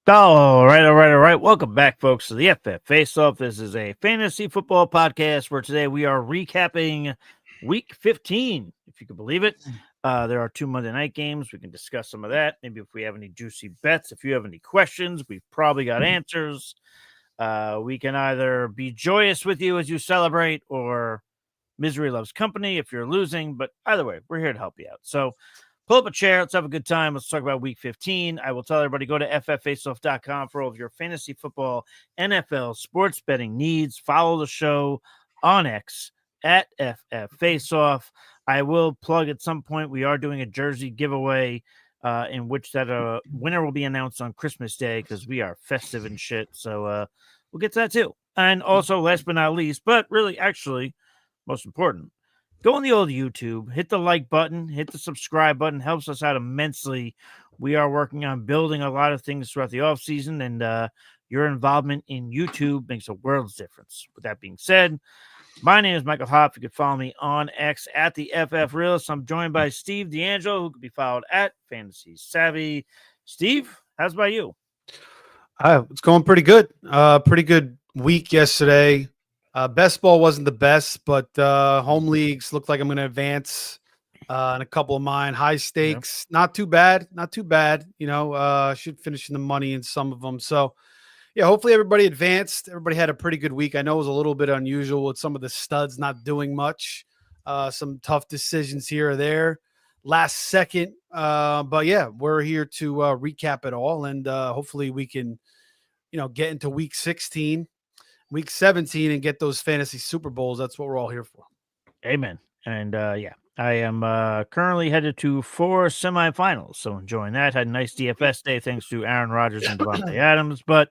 All right. Welcome back, folks, to the FF Face-Off. This is a fantasy football podcast where today we are recapping Week 15, if you can believe it. There are 2 Monday night games. We can discuss some of that. Maybe if we have any juicy bets. If you have any questions, we've probably got answers. We can either be joyous with you as you celebrate or misery loves company if you're losing. But either way, we're here to help you out. So pull up a chair. Let's have a good time. Let's talk about Week 15. I will tell everybody, go to fffaceoff.com for all of your fantasy football, NFL, sports betting needs. Follow the show on X at fffaceoff. I will plug at some point, we are doing a jersey giveaway in which that winner will be announced on Christmas Day because we are festive and shit. So we'll get to that too. And also, last but not least, but really, actually, most important, go on the old YouTube, hit the like button, hit the subscribe button, helps us out immensely. We are working on building a lot of things throughout the off season, and your involvement in YouTube makes a world's difference. With that being said, my name is Michael Hopp. You can follow me on X at the FF Realist. I'm joined by Steve D'Angelo, who can be followed at Fantasy Savvy. Steve, how's about you? It's going pretty good. Pretty good week yesterday. Best ball wasn't the best, but home leagues looked like I'm going to advance in a couple of mine. High stakes, not too bad. You know, should finish in the money in some of them. So, yeah, hopefully everybody advanced. Everybody had a pretty good week. I know it was a little bit unusual with some of the studs not doing much. Some tough decisions here or there, last second. But yeah, we're here to recap it all, and hopefully we can, get into week 16. Week 17 and get those fantasy Super Bowls. That's what we're all here for. Amen. And yeah, I am currently headed to 4 semifinals. So enjoying that. Had a nice DFS day thanks to Aaron Rodgers and Devontae Adams. But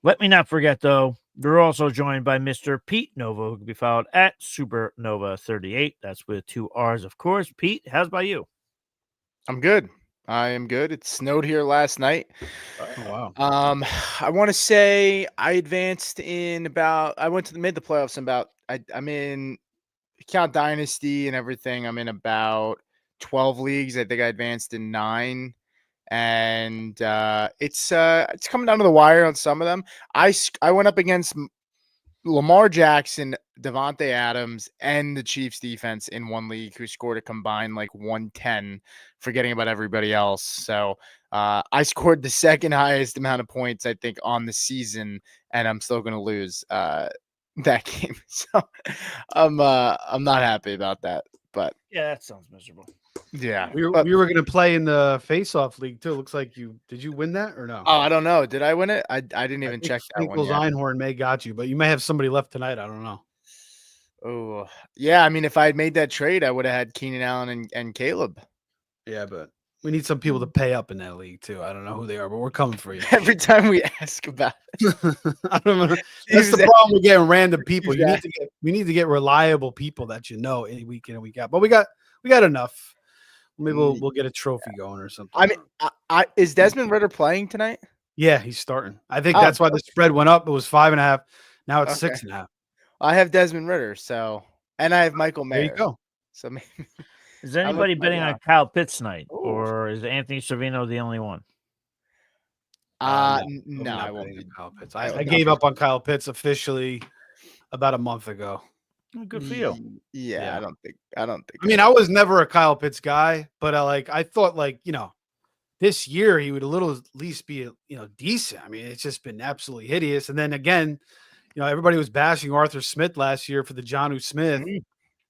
let me not forget, though, we're also joined by Mr. Pete Nova, who can be followed at Supernova38. That's with 2 R's, of course. Pete, how's about you? I'm good. I am good. It snowed here last night. Oh, wow. I want to say I advanced in about. I went to made the playoffs in about. I'm in count dynasty and everything. I'm in about 12 leagues. I think I advanced in 9, and it's coming down to the wire on some of them. I went up against Lamar Jackson, Devontae Adams, and the Chiefs defense in one league who scored a combined like 110, forgetting about everybody else. So I scored the second highest amount of points, I think, on the season, and I'm still going to lose that game. So I'm not happy about that. But yeah, that sounds miserable. Yeah, we were going to play in the face-off league too. Looks like did you win that or no? Oh, I don't know. Did I win it? I didn't even check that one yet. Einhorn may got you, but you may have somebody left tonight. I don't know. Oh, yeah. I mean, if I had made that trade, I would have had Keenan Allen and Caleb. Yeah, but we need some people to pay up in that league too. I don't know who they are, but we're coming for you. Every time we ask about it. I don't know. That's the problem with getting random people. We need to get reliable people that any week in and week out. But we got enough. Maybe we'll get a trophy going or something. I mean, is Desmond Ridder playing tonight? Yeah, he's starting. I think that's why the spread went up. It was 5.5. Now it's 6.5. I have Desmond Ridder, and I have Michael Mayer. There you go. So maybe. Is anybody betting on Kyle Pitts tonight, or is Anthony Servino the only one? No, I won't be Kyle Pitts. I gave up on Kyle Pitts officially about a month ago. Good for you. Yeah, I don't think. I mean, I was never a Kyle Pitts guy, but I thought this year he would at least be decent. I mean, it's just been absolutely hideous. And then again, everybody was bashing Arthur Smith last year for the Jonnu Smith,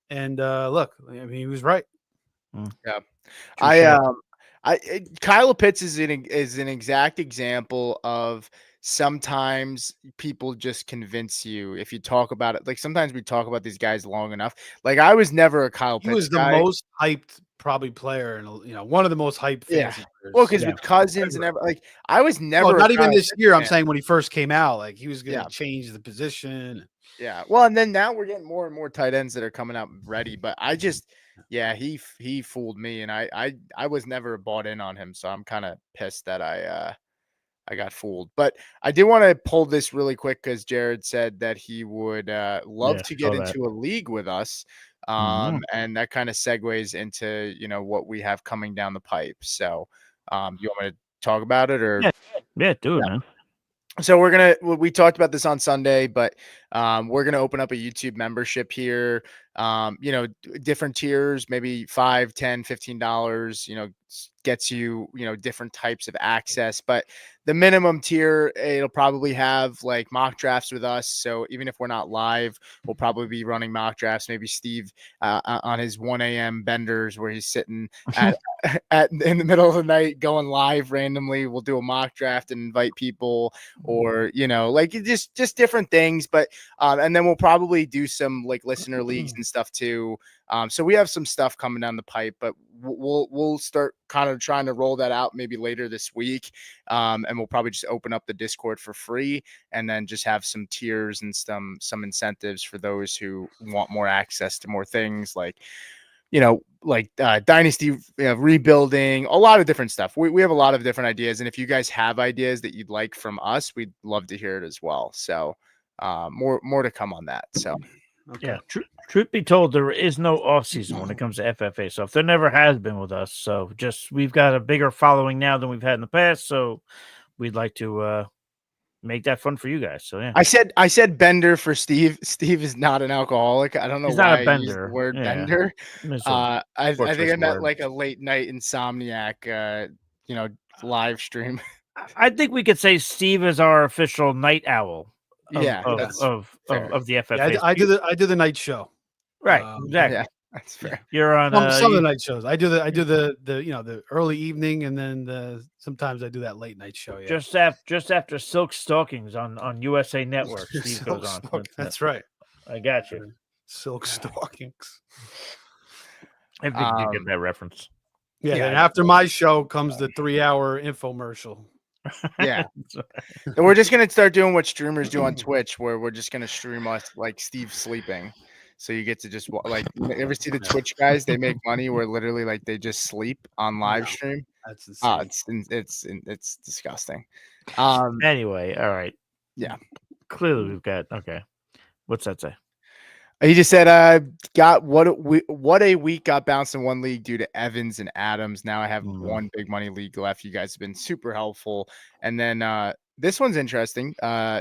and look, I mean, he was right. Yeah, Kyle Pitts is an exact example of. Sometimes people just convince you if you talk about it. Like sometimes we talk about these guys long enough. Like I was never a Kyle Pitts guy. He was the most hyped probably player and one of the most hyped fantasy players. Well, because with Cousins and I was never not even this year. I'm saying when he first came out, like he was going to change the position. Yeah. Well, and then now we're getting more and more tight ends that are coming out ready. But I just he fooled me, and I was never bought in on him. So I'm kind of pissed that I got fooled. But I did want to pull this really quick because Jared said that he would love to get into a league with us. And that kind of segues into, what we have coming down the pipe. So you want me to talk about it or? Yeah, do it, man. So we talked about this on Sunday, but we're gonna open up a YouTube membership here. Different tiers, maybe $5, $10, $15, gets you, different types of access. But the minimum tier, it'll probably have like mock drafts with us. So even if we're not live, we'll probably be running mock drafts. Maybe Steve on his 1 a.m. benders where he's sitting in the middle of the night going live randomly. We'll do a mock draft and invite people, or like just different things. But and then we'll probably do some like listener leagues and stuff too. So we have some stuff coming down the pipe, but we'll start kind of trying to roll that out maybe later this week. And we'll probably just open up the Discord for free, and then just have some tiers and some incentives for those who want more access to more things like dynasty rebuilding, a lot of different stuff. We have a lot of different ideas, and if you guys have ideas that you'd like from us, we'd love to hear it as well. So more to come on that. So yeah, truth be told, there is no off season when it comes to FFA. So if there never has been with us, so just we've got a bigger following now than we've had in the past. So we'd like to make that fun for you guys. So yeah, I said bender for Steve. Steve is not an alcoholic. I don't know he's why not a I used bender. the word Yeah. bender. It's a I poor think choice I of meant word. like a late night insomniac. Live stream. I think we could say Steve is our official night owl. Of the FFA. Yeah, I do the night show. Right, exactly. Yeah, that's fair. You're on some of the night shows. I do the early evening, and then sometimes I do that late night show. Yeah, just after Silk Stockings on USA Network. Steve goes on. That's right. I got you. Silk Stockings. I think you get that reference. Yeah, then after my show comes the 3-hour infomercial. Yeah. And we're just going to start doing what streamers do on Twitch, where we're just going to stream us like Steve sleeping. So you get to just like, you ever see the Twitch guys? They make money where literally like they just sleep on live stream. That's insane. It's disgusting. Anyway, all right. Yeah. Clearly we've got, okay. What's that say? He just said, got what a week, got bounced in one league due to Evans and Adams. Now I have one big money league left. You guys have been super helpful. And then this one's interesting.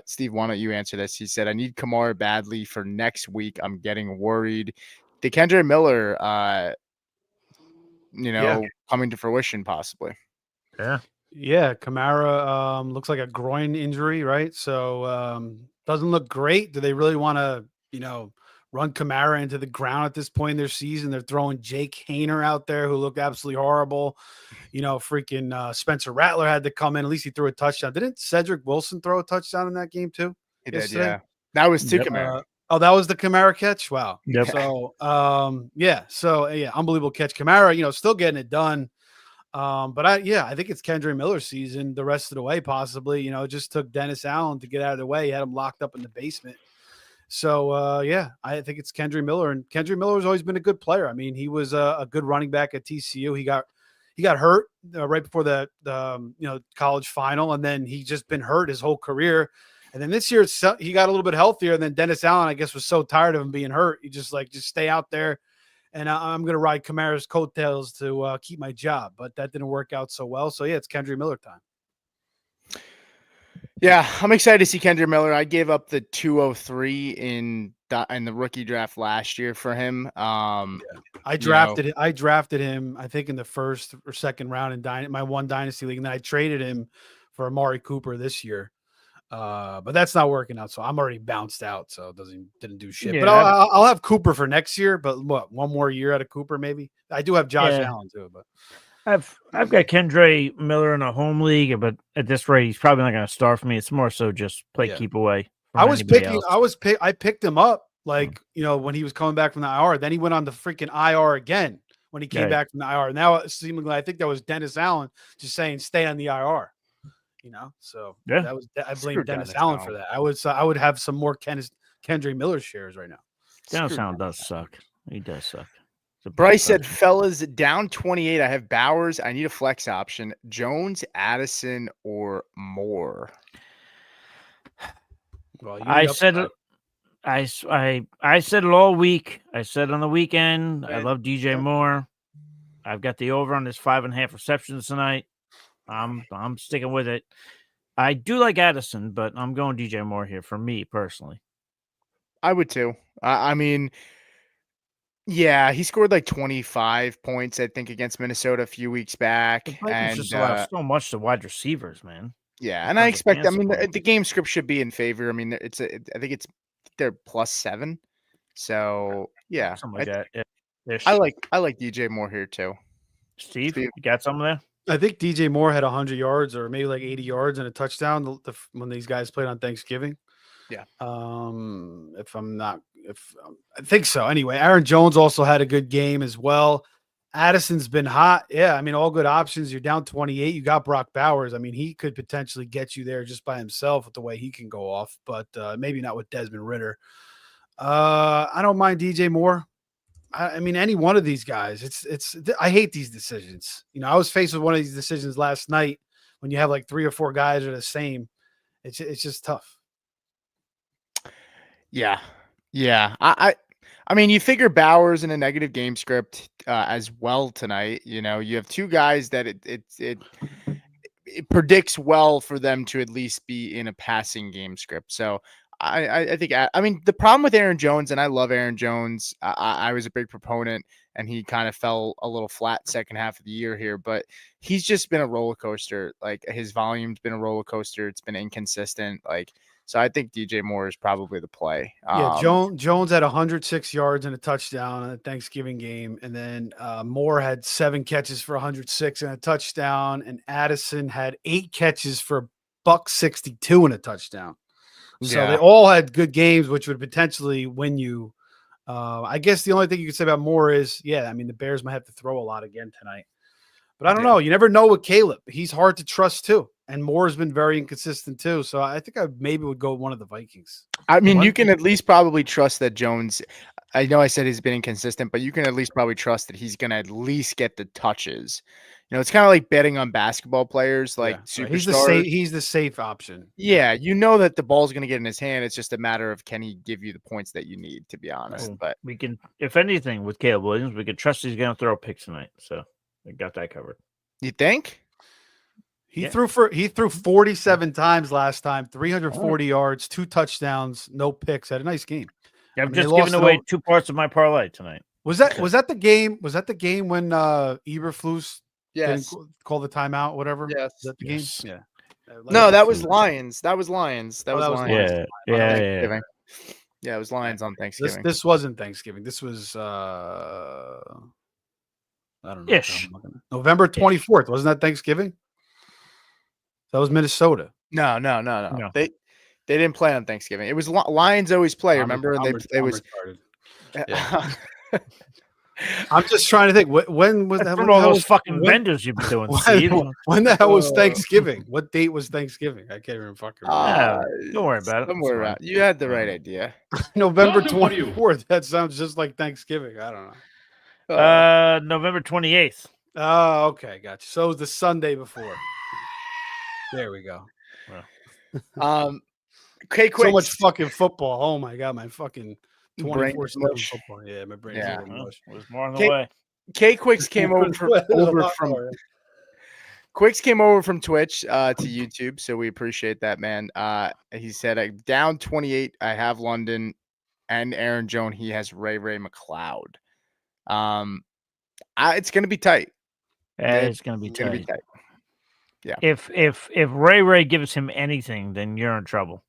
Steve, why don't you answer this? He said, I need Kamara badly for next week. I'm getting worried. DeKendre Miller, coming to fruition possibly. Yeah. Kamara looks like a groin injury, right? So doesn't look great. Do they really want to, run Kamara into the ground at this point in their season? They're throwing Jake Hayner out there, who looked absolutely horrible. Freaking Spencer Rattler had to come in. At least he threw a touchdown. Didn't Cedric Wilson throw a touchdown in that game too? He did, yeah. That was to Kamara. That was the Kamara catch? Wow. Yep. So, unbelievable catch. Kamara, still getting it done. But I think it's Kendre Miller's season the rest of the way, possibly. It just took Dennis Allen to get out of the way. He had him locked up in the basement. So, I think it's Kendre Miller, and Kendre Miller has always been a good player. I mean, he was a good running back at TCU. He got hurt right before the college final, and then he just been hurt his whole career. And then this year he got a little bit healthier. And then Dennis Allen, I guess, was so tired of him being hurt. He just stay out there, and I'm going to ride Kamara's coattails to keep my job. But that didn't work out so well. So, yeah, it's Kendre Miller time. Yeah, I'm excited to see Kendre Miller. I gave up the 203 in the rookie draft last year for him. I drafted him, I think, in the first or second round in my one dynasty league, and then I traded him for Amari Cooper this year. But that's not working out, so I'm already bounced out, so it didn't do shit. Yeah, but I'll have Cooper for next year. But one more year out of Cooper, maybe. I do have Josh Allen too, but. I've got Kendre Miller in a home league, but at this rate, he's probably not going to start for me. It's more so just keep away. I picked him up when he was coming back from the IR. Then he went on the freaking IR again when he came back from the IR. Now, seemingly, I think that was Dennis Allen just saying stay on the IR. So I blame Dennis Allen for that. I would have some more Kendre Miller shares right now. Dennis Allen does suck. He does suck. Bryce said, fellas, down 28. I have Bowers. I need a flex option. Jones, Addison, or Moore. Well, I said it all week. I said on the weekend. I love DJ Moore. I've got the over on his 5.5 receptions tonight. I'm sticking with it. I do like Addison, but I'm going DJ Moore here for me personally. I would too. I mean, yeah, he scored like 25 points, I think, against Minnesota a few weeks The back, Vikings just allow so much to wide receivers, man. yeah, in and I terms of expect. I fantasy mean, points. the game script should be in favor. I mean, I think they're +7. So yeah, Something like that. I like DJ Moore here too. Steve, Steve? you got some there? I think DJ Moore had 100 yards or maybe like 80 yards and a touchdown when these guys played on Thanksgiving. Yeah. I think so. Anyway, Aaron Jones also had a good game as well. Addison's been hot. Yeah, I mean, all good options. You're down 28. You got Brock Bowers. I mean, he could potentially get you there just by himself with the way he can go off, but maybe not with Desmond Ritter. I don't mind DJ Moore. I mean, any one of these guys. I hate these decisions. You know, I was faced with one of these decisions last night when you have like 3 or 4 guys are the same. It's just tough. Yeah. I mean, you figure Bowers in a negative game script as well tonight. You know, you have 2 guys that it predicts well for them to at least be in a passing game script. So I think, I mean, the problem with Aaron Jones, and I love Aaron Jones. I was a big proponent, and he kind of fell a little flat second half of the year here, but he's just been a roller coaster. Like, his volume's been a roller coaster. It's been inconsistent. Like, so I think DJ Moore is probably the play. Yeah, Jones had 106 yards and a touchdown in a Thanksgiving game, and then Moore had 7 catches for 106 and a touchdown, and Addison had 8 catches for $162 and a touchdown. So they all had good games, which would potentially win you. I guess the only thing you could say about Moore is, I mean, the Bears might have to throw a lot again tonight. But I don't know. You never know with Caleb. He's hard to trust too. And Moore's been very inconsistent too. So I think I maybe would go with one of the Vikings. I mean, you can at least probably trust that Jones. I know I said he's been inconsistent, but you can at least probably trust that he's going to at least get the touches. You know, it's kind of like betting on basketball players, like superstars. He's the safe option. Yeah, you know that the ball's going to get in his hand. It's just a matter of can he give you the points that you need, to be honest. But we can, if anything, with Caleb Williams, we can trust he's going to throw a pick tonight. So we got that covered. You think? He threw 47 times last time, 340 yards, 2 touchdowns, no picks. Had a nice game. I'm just giving away 2 parts of my parlay tonight. Was that the game? Was that the game when Eberflus didn't call the timeout? Whatever. Yes. Was that the game? Yeah. No, that was Lions. That was Lions. That was Lions. Yeah. Yeah, it was Lions on Thanksgiving. This wasn't Thanksgiving. This was I don't know. November 24th. Wasn't that Thanksgiving? That was Minnesota. No. They didn't play on Thanksgiving. It was Lions always play. Remember? It was. Yeah. I'm just trying to think. When was that? From all those fucking vendors you've been doing, Steve. When the hell was Thanksgiving? What date was Thanksgiving? I can't even fucking remember. Don't worry about it. Somewhere around. You had the right idea. November 24th. That sounds just like Thanksgiving. I don't know. November 28th. Oh, okay, gotcha. So it was the Sunday before. There we go. Okay, quick. So much fucking football. Oh my god, my fucking 24/7 football. Yeah, my brain's getting mush. There's more on the way. Quicks came over from Quicks came over from Twitch to YouTube, so we appreciate that, man. He said, "I'm down 28. I have London and Aaron Jones. He has Ray McLeod. It's going to be tight. It's going to be tight. Yeah. If Ray gives him anything, then you're in trouble.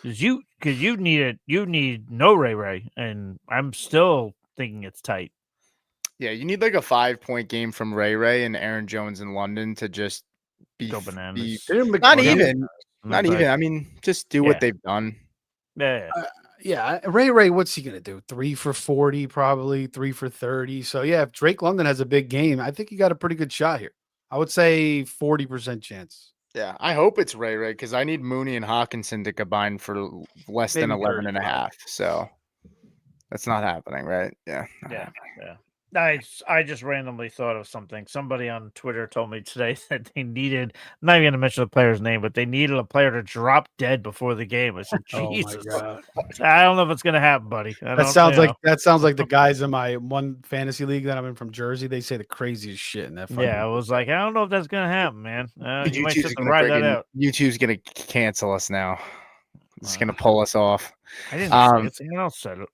Because you need no Ray, and I'm still thinking it's tight. Yeah, you need like a 5-point game from Ray and Aaron Jones in London to just go bananas. Not even. I mean, just do what they've done. Yeah. Ray, what's he gonna do? 3 for 40, probably 3 for 30. So yeah, if Drake London has a big game, I think he got a pretty good shot here. I would say 40% chance. Yeah, I hope it's Ray because I need Mooney and Hawkinson to combine for less than 11 and a half. So that's not happening, right? Yeah. Yeah. I just randomly thought of something. Somebody on Twitter told me today that they needed, I'm not even going to mention the player's name, but they needed a player to drop dead before the game. I said, Oh my Jesus. god. I don't know if it's going to happen, buddy. I That don't, sounds you like know. that sounds like the guys in my one fantasy league that I'm in from Jersey. They say the craziest shit in that fucking. Yeah, I was like, I don't know if that's going to happen, man. You might YouTube's have to gonna ride that out. YouTube's gonna cancel us now. It's gonna Uh, pull us off. I didn't say it. Someone else said it.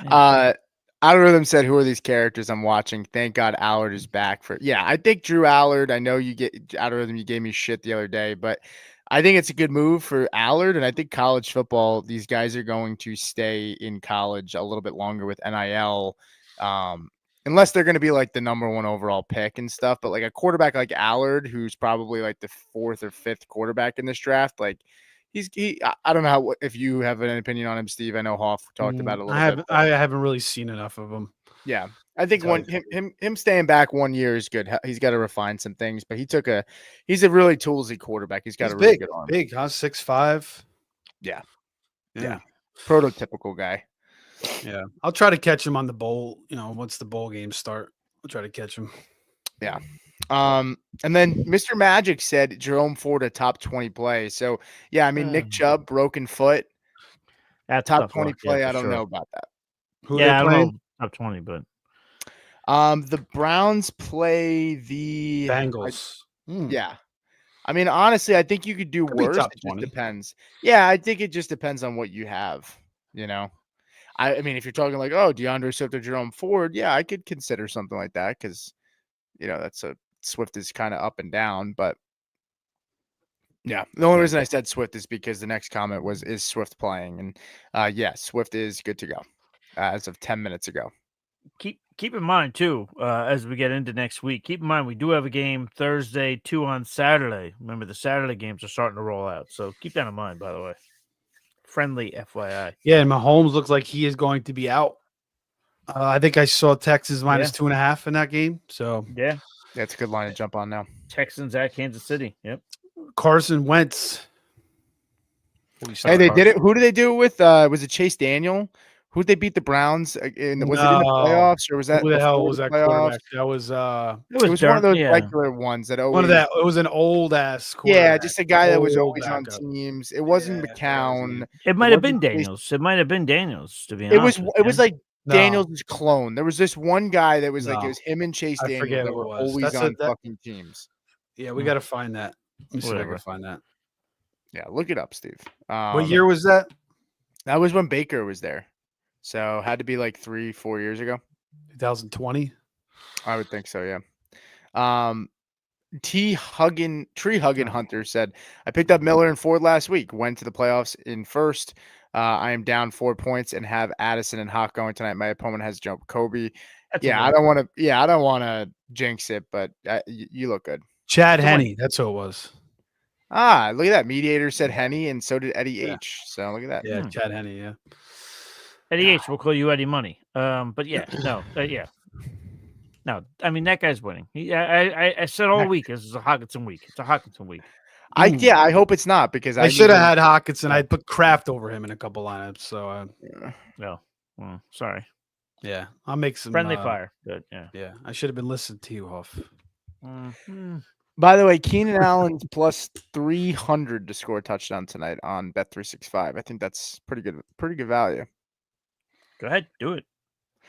Yeah. Algorithm said, "Who are these characters I'm watching?" Thank God Allard is back for. Yeah, I think Drew Allard. I know you get Algorithm. You gave me shit the other day, but I think it's a good move for Allard, and I think college football. These guys are going to stay in college a little bit longer with NIL, unless they're going to be like the number 1 overall pick and stuff. But like a quarterback like Allard, who's probably like the 4th or 5th quarterback in this draft, like. I don't know if you have an opinion on him, Steve. I know Hoff talked about it a little bit. I haven't really seen enough of him. Yeah, I think him staying back 1 year is good. He's got to refine some things, but he's a really toolsy quarterback. He's got a really good arm. Big, huh? 6'5". Yeah. Yeah. Prototypical guy. Yeah. I'll try to catch him on the bowl. Once the bowl games start, I'll try to catch him. Yeah. And then Mr. Magic said Jerome Ford a top 20 play. So yeah, I mean Nick Chubb, broken foot, That's top tough 20 luck, play. yeah, I don't sure. know about that. Who Yeah, they I don't playing? know top 20, but the Browns play the Bengals. Yeah. I mean, honestly, I think you could do Could be worse. top It just 20. depends. Yeah, I think it just depends on what you have. I mean, if you're talking like, oh, DeAndre Swift or Jerome Ford, yeah, I could consider something like that because that's Swift is kind of up and down. But yeah, the only reason I said Swift is because the next comment was, is Swift playing? And yes, Swift is good to go as of 10 minutes ago. keep in mind too, as we get into next week, keep in mind we do have a game Thursday, 2 on Saturday. Remember, the Saturday games are starting to roll out, so keep that in mind, by the way. Friendly FYI. Yeah, and Mahomes looks like he is going to be out. I think I saw Texas minus 2.5 in that game. So yeah, that's a good line to jump on now. Texans at Kansas City. Yep. Carson Wentz. Hey, they did it. Who did they do it with? Was it Chase Daniel? Who did they beat the Browns? Was it in the playoffs or was that? Who the hell was that quarterback? That was one of those regular ones that always. One of that. It was an old ass quarterback. Yeah, just a guy that was always on teams. It wasn't McCown. It might have been Daniels. It might have been Daniels. To be honest, it was like Daniels' clone. There was this one guy that was like it was him and Chase Daniels that were always on fucking teams. Yeah, we got to find that. Let me see if I can find that. Yeah, look it up, Steve. What year was that? That was when Baker was there. So had to be like 3-4 years ago. 2020. I would think so, yeah. Tree Huggin Hunter said, I picked up Miller and Ford last week. Went to the playoffs in first. I am down 4 points and have Addison and Hawk going tonight. My opponent has Kobe. I don't want to jinx it, but you look good. Chad Henne, that's who it was. Ah, look at that. Mediator said Henne, and so did Eddie H. So look at that. Yeah, Chad Henne, yeah. Eddie H. We'll call you Eddie Money. But yeah, no, no. I mean, that guy's winning. I said all week this is a Hawkinson week. It's a Hawkinson week. I hope it's not because I should have had Hawkinson. I'd put Kraft over him in a couple lineups. So no, well, sorry. Yeah, I'll make some friendly fire. Good. Yeah. I should have been listening to you, Hoff. By the way, Keenan Allen's plus 300 to score a touchdown tonight on Bet365. I think that's pretty good value. Go ahead, do it.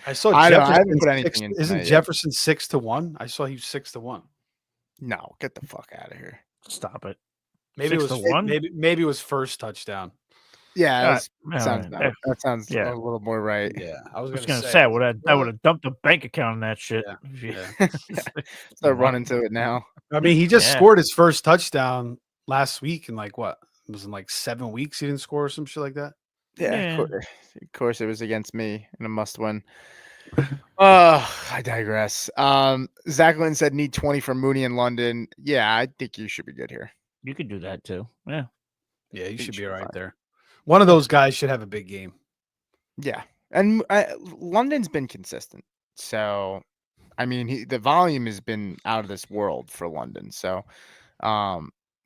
I saw Jefferson. I haven't put anything in. Isn't Jefferson 6-1? I saw he was 6-1. No, get the fuck out of here. Stop it. Maybe it was 1. Maybe it was first touchdown. Yeah, that sounds a little more right. Yeah, I was gonna say I would have dumped a bank account on that shit. Yeah. Start running to it now. I mean, he just scored his first touchdown last week in like what? It was in like 7 weeks. He didn't score or some shit like that. Yeah. Of course, it was against me in a must-win. I digress. Zach Lynn said need 20 from Mooney in London. Yeah, I think you should be good here. You could do that too. Yeah, you should be right there. One of those guys should have a big game. Yeah, and London's been consistent. So, I mean, the volume has been out of this world for London. So,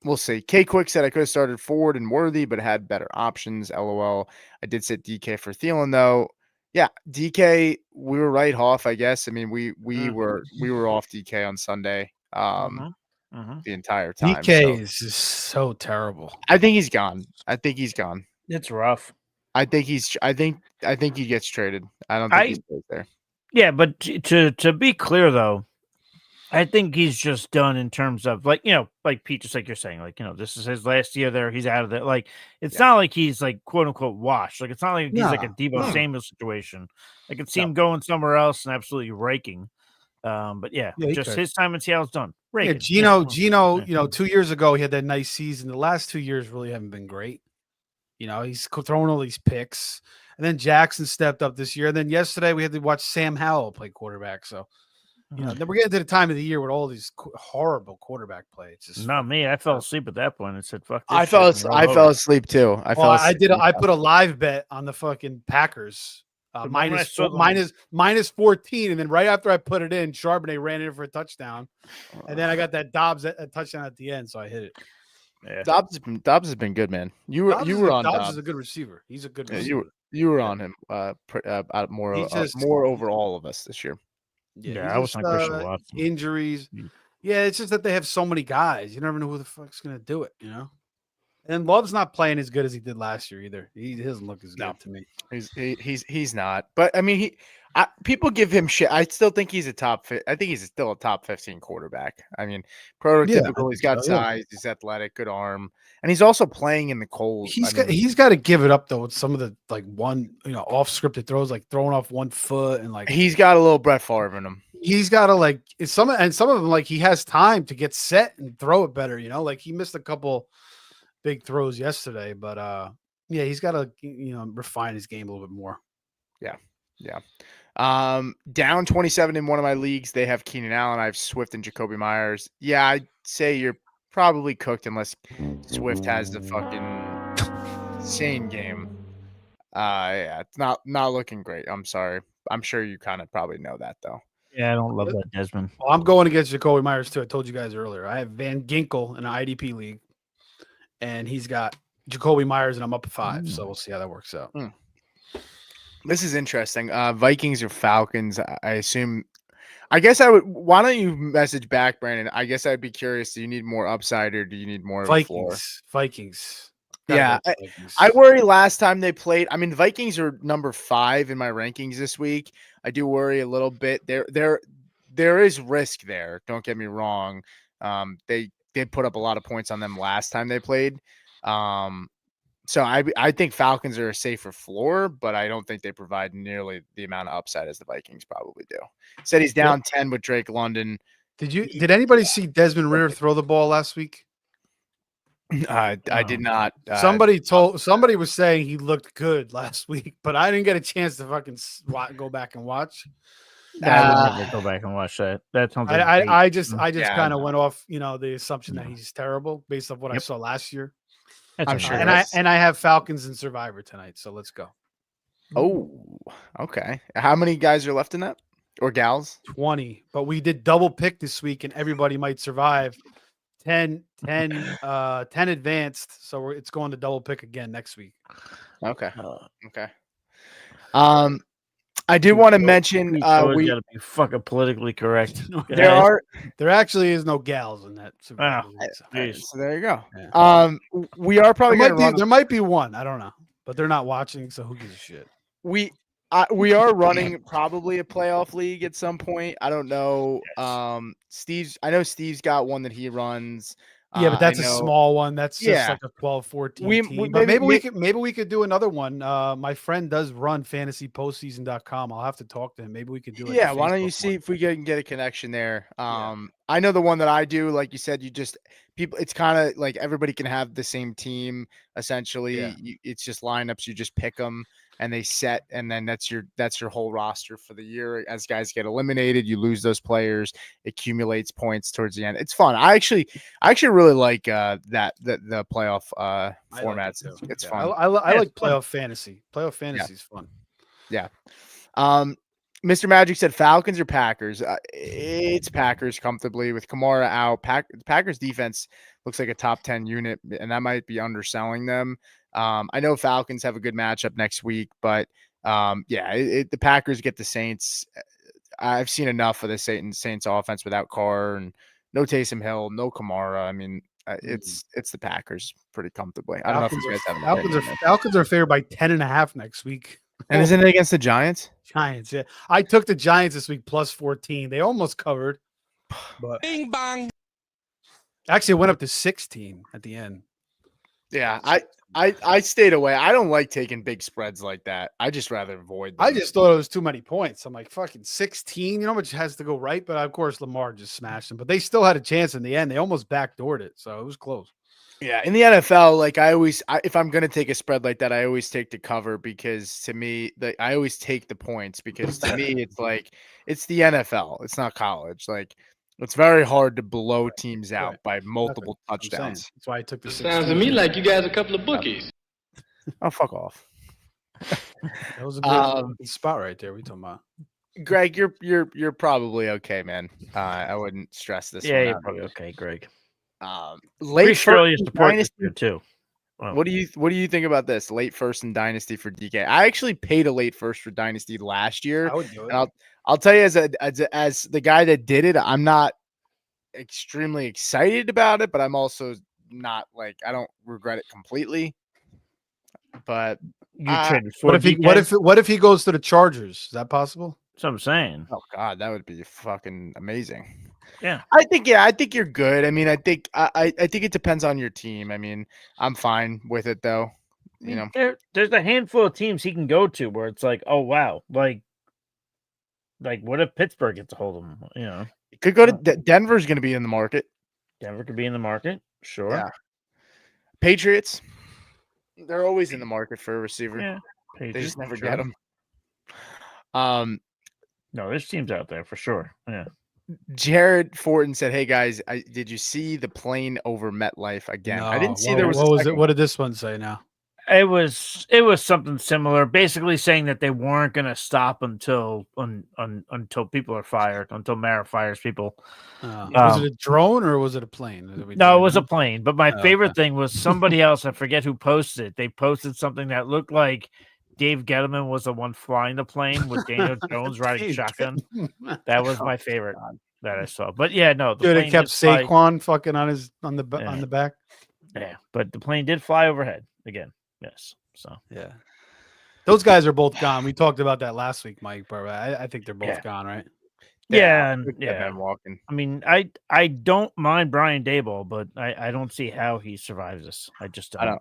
we'll see. K Quick said I could have started Ford and Worthy, but had better options. LOL. I did sit DK for Thielen though. Yeah, DK, we were right off, I guess. I mean, we Mm. were off DK on Sunday Mhm. the entire time. DK So is just so terrible. I think he's gone. I think he's gone. It's rough. I think he gets traded. I don't think I he stays there. Yeah, but to be clear though, I think he's just done in terms of like, like Pete, just like you're saying, like, this is his last year there. He's out of it. Like, it's Yeah. not like he's like quote unquote washed. Like, it's not like he's like a No, Debo no. Samuel situation. I could see No. him going somewhere else and absolutely raking. But yeah, Yeah, he just could. his time in Seattle's done. Yeah, Raking. Gino, Yeah. 2 years ago he had that nice season. The last 2 years really haven't been great. He's throwing all these picks. And then Jackson stepped up this year. And then yesterday we had to watch Sam Howell play quarterback. So, then we're getting to the time of the year with all these horrible quarterback play. It's just Not me. I fell asleep at that point and said, "Fuck this." I shit," and rolled I over. fell asleep too. I put a live bet on the fucking Packers. The moment I saw them- minus 14, and then right after I put it in, Charbonnet ran in for a touchdown, and then I got that Dobbs a touchdown at the end, so I hit it. Yeah. Dobbs has been good, man. You were on Dobbs Dobbs. is a good receiver. He's a good Yeah, receiver. you were on him more over all of us this year. Yeah, I was on Christian Watson. Injuries. Yeah, it's just that they have so many guys. You never know who the fuck's gonna do it. And Love's not playing as good as he did last year either. He doesn't look as good to me. He's not. But I mean, people give him shit. I still think he's I think he's still a top 15 quarterback. I mean, prototypical. He's got size. He's athletic, good arm, and he's also playing in the cold. He's got to give it up though with some of the off scripted throws, like throwing off one foot and like he's got a little Brett Favre in him. He's got to some of them like he has time to get set and throw it better. Like he missed a couple big throws yesterday, but yeah, he's got to refine his game a little bit more. Yeah. Down 27 in one of my leagues. They have Keenan Allen. I have Swift and Jacoby Myers. Yeah, I'd say you're probably cooked unless Swift has the fucking insane game. Yeah, it's not looking great. I'm sorry. I'm sure you kind of probably know that though. Yeah, I don't love that, Desmond. Well, I'm going against Jacoby Myers too. I told you guys earlier. I have Van Ginkel in an IDP league, and he's got Jacoby Myers, and I'm up at 5. So we'll see how that works out. This is interesting. Vikings or Falcons? I assume. I guess I would. Why don't you message back, Brandon? I guess I'd be curious. Do you need more upside, or do you need more Vikings? Vikings. Yeah, I worry last time they played. I mean, the Vikings are number 5 in my rankings this week. I do worry a little bit. There is risk there. Don't get me wrong. They did put up a lot of points on them last time they played. So I think Falcons are a safer floor, but I don't think they provide nearly the amount of upside as the Vikings probably do. Said he's down 10 with Drake London. Did anybody see Desmond Ridder throw the ball last week? I did not. Somebody was saying he looked good last week, but I didn't get a chance to fucking go back and watch. I would never go back and watch that. That sounds like I just kind of went off, the assumption that he's terrible based off what I saw last year. I'm sure. And I have Falcons and Survivor tonight, so let's go. Oh, okay. How many guys are left in that, or gals? 20, but we did double pick this week, and everybody might survive. 10 advanced, so it's going to double pick again next week. Okay. Okay. I do want to mention we got to be fucking politically correct. There actually is no gals in that. So there you go. Yeah. We are probably there might be one. I don't know, but they're not watching, so who gives a shit? We are running probably a playoff league at some point. I don't know. I know Steve's got one that he runs. Yeah, but that's a small one. That's just like a 12-14 team. But maybe we could do another one. My friend does run fantasypostseason.com. I'll have to talk to him. Maybe we could do it. Yeah, why don't you see if we can get a connection there? I know the one that I do, like you said, it's kind of like everybody can have the same team essentially. Yeah. It's just lineups, you just pick them and they set, and then that's your whole roster for the year. As guys get eliminated, you lose those players, accumulates points towards the end. It's fun. I actually really like the playoff formats. It's fun. I like playoff fantasy. Playoff fantasy is fun. Yeah. Mr. Magic said Falcons or Packers. It's Packers comfortably with Kamara out. Packers defense looks like a top 10 unit, and that might be underselling them. I know Falcons have a good matchup next week, but The Packers get the Saints. I've seen enough of the Saints offense without Carr and no Taysom Hill, no Kamara. I mean, it's the Packers pretty comfortably. I don't know if you guys have an opinion. Falcons are favored by 10.5 next week. And isn't it against the Giants? Giants, yeah. I took the Giants this week plus 14. They almost covered, but Bing bang. actually it went up to 16 at the end. Yeah, I stayed away. I don't like taking big spreads like that. I just rather avoid them. I just thought it was too many points. I'm like, fucking 16. You know how much has to go right? But of course, Lamar just smashed them. But they still had a chance in the end. They almost backdoored it, so it was close. Yeah, in the NFL, like if I'm gonna take a spread like that, I always take the cover because to me, I always take the points because to me, it's like it's the NFL. It's not college. Like it's very hard to blow teams out by multiple touchdowns. That's why I took the 16. Sounds to me like you guys a couple of bookies. Oh, fuck off. That was a good spot right there. We talking about. Greg, you're probably okay, man. I wouldn't stress this. Yeah, one you're out. probably okay, Greg. Late Pretty sure you first support this dynasty. year too. Wow. What do you think about this late first in dynasty for DK? I actually paid a late first for dynasty last year. I would do it. And I'll tell you as the guy that did it, I'm not extremely excited about it, but I'm also not like I don't regret it completely. But You traded for what if he goes to the Chargers? Is that possible? That's what I'm saying. oh god, that would be fucking amazing. Yeah. I think you're good. I mean, I think it depends on your team. I mean, I'm fine with it though. You know, There's a handful of teams he can go to where it's like, oh wow, like what if Pittsburgh gets a hold of him? You know, it could go to Denver's going to be in the market. Denver could be in the market, sure. Yeah. Patriots, they're always in the market for a receiver. Yeah, They just never sure. get them. No, there's teams out there for sure. Yeah. Jared Fortin said, "Hey guys, did you see the plane over MetLife again? No. I didn't see What, there was. What a was it? second What did this one say now? It was something similar, basically saying that they weren't going to stop until people are fired, until Mara fires people. Was it a drone or was it a plane? No, it was a plane. But my favorite okay. thing was somebody else. I forget who posted it. They posted something that looked like Dave Gettleman was the one flying the plane with Daniel Jones riding shotgun. That was my favorite that I saw. But yeah, no, the Dude, plane it kept did fly. Saquon fucking on the back. Yeah, but the plane did fly overhead again. Yes. So yeah, those guys are both gone. We talked about that last week, Mike. But I think they're both gone, right? Yeah, Ben walking. I mean, I don't mind Brian Daboll, but I don't see how he survives this. I just don't.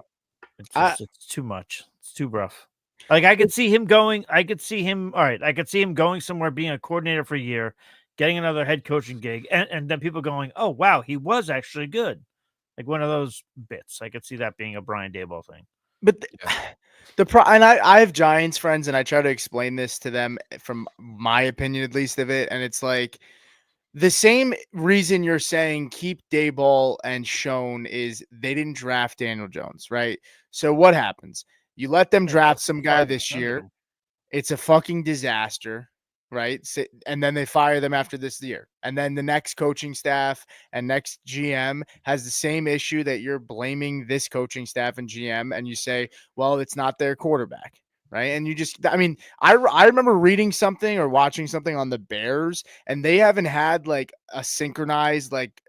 It's too much. It's too rough. Like I could see him going. I could see him. All right, I could see him going somewhere, being a coordinator for a year, getting another head coaching gig, and then people going, "Oh wow, he was actually good." Like one of those bits. I could see that being a Brian Daboll thing. But I have Giants friends, and I try to explain this to them from my opinion, at least of it, and it's like the same reason you're saying keep Daboll and Schoen is they didn't draft Daniel Jones, right? So what happens? You let them draft some guy this year. It's a fucking disaster, right? And then they fire them after this year. And then the next coaching staff and next GM has the same issue that you're blaming this coaching staff and GM. And you say, well, it's not their quarterback, right? And you just, I mean, I remember reading something or watching something on the Bears, and they haven't had like a synchronized, like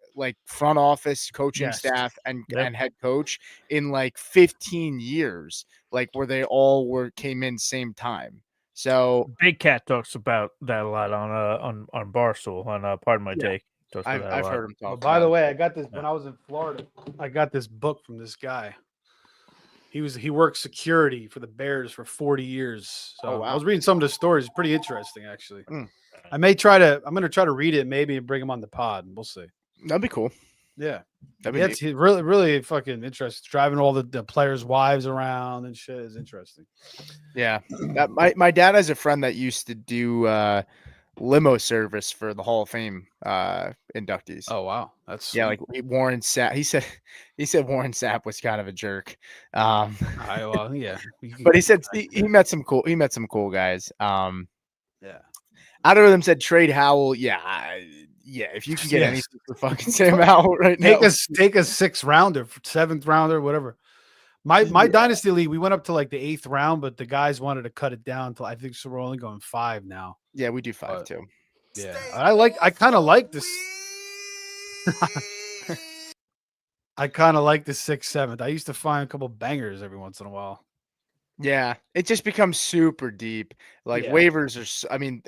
front office coaching staff and head coach in like 15 years, like where they all came in same time. So Big Cat talks about that a lot on Barstool on Pardon My Take. I've heard him talk. By the way, I got this when I was in Florida. I got this book from this guy. He worked security for the Bears for 40 years. So I was reading some of the stories. It's pretty interesting, actually. I'm going to try to read it maybe and bring him on the pod. We'll see. That'd be cool. Yeah. It's really, really fucking interesting. Driving all the players' wives around and shit is interesting. Yeah. My dad has a friend that used to do limo service for the Hall of Fame inductees. Oh wow. That's sweet. Like Warren Sapp. He said Warren Sapp was kind of a jerk. Yeah. But he said he met some cool guys. Yeah. Out of them said trade Howell. Yeah, if you can get anything for fucking Sam Howell right now. Take a 6th rounder, 7th rounder, whatever. My dynasty league, we went up to like the 8th round, but the guys wanted to cut it down to I think so we're only going 5 now. Yeah, we do 5 But- too. Yeah, I kind of like this. I kind of like the 6th, 7th. I used to find a couple bangers every once in a while. Yeah, it just becomes super deep. Like Yeah. waivers are. I mean,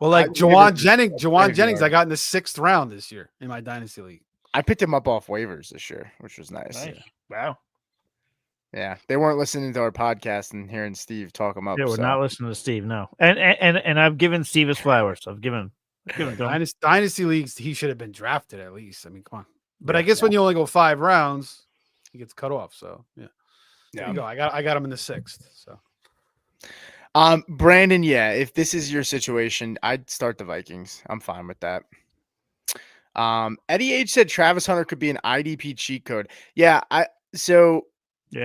Well, like waivers Jawan are Jennings, a Jawan Jennings, I graveyard. got in the 6th round this year in my dynasty league. I picked him up off waivers this year, which was nice. Nice. Wow. Yeah, they weren't listening to our podcast and hearing Steve talk him up. Yeah, we're so. not listening to Steve. No, and I've given Steve his flowers. I've given to him. Dynasty leagues, he should have been drafted at least. I mean, come on. But Yeah. I guess when you only go 5 rounds, he gets cut off. So yeah, there Yeah. you go. I got him in the 6th. So Brandon, yeah, if this is your situation, I'd start the Vikings. I'm fine with that. Eddie H said Travis Hunter could be an IDP cheat code. Yeah, I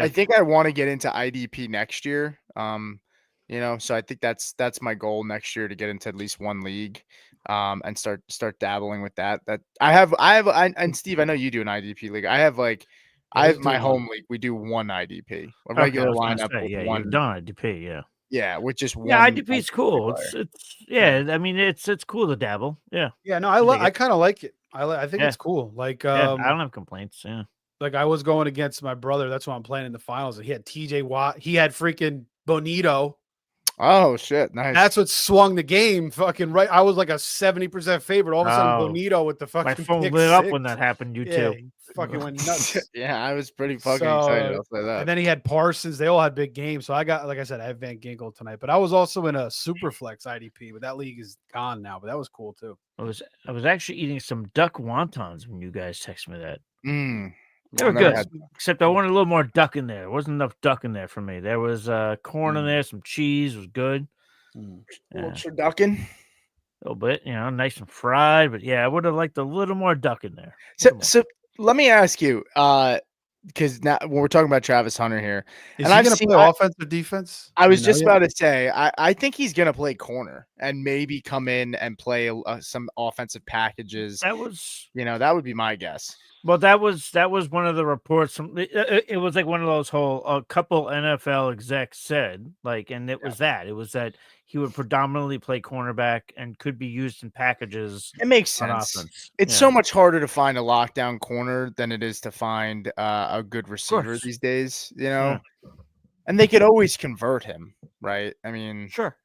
think I want to get into IDP next year. So I think that's my goal next year to get into at least one league, and start dabbling with that. That and Steve, I know you do an IDP league. I have my home league. We do one IDP, a regular lineup with one. You've done IDP, yeah. Yeah, with just one. Yeah, IDP's cool. player. I mean, it's cool to dabble. Yeah. yeah, no, dig I it. kind of like it. I think Yeah. it's cool. Like Yeah, I don't have complaints. Yeah. like I was going against my brother. That's why I'm playing in the finals. And he had TJ Watt. He had freaking Bonito. Oh shit, nice. That's what swung the game. Fucking right. I was like a 70% favorite. All of a sudden, Oh, Bonito with the fucking My phone pick lit up six. when that happened. You Yeah, too. he fucking went nuts. yeah, I was pretty fucking So, excited. I'll say that. And then he had Parsons. They all had big games. So I got, like I said, I have Van Ginkel tonight. But I was also in a super flex IDP, but that league is gone now. But that was cool too. I was actually eating some duck wontons when you guys texted me that. They I've were never good. had- Except I wanted a little more duck in there. There wasn't enough duck in there for me. There was corn in there, some cheese was good. little Yeah, turducken. a little bit, nice and fried. But yeah, I would have liked a little more duck in there. So let me ask you, because now when we're talking about Travis Hunter here, Is And he I've going to seen- play offense or defense? I Do was you know just yet? about to say, I think he's gonna play corner and maybe come in and play some offensive packages. That was That would be my guess. Well, that was one of the reports. It was like one of those whole a couple NFL execs said and it was that he would predominantly play cornerback and could be used in packages It makes on sense. offense. It's Yeah. so much harder to find a lockdown corner than it is to find a good receiver course. these days. Yeah. And they could always convert him, right? I mean, Sure.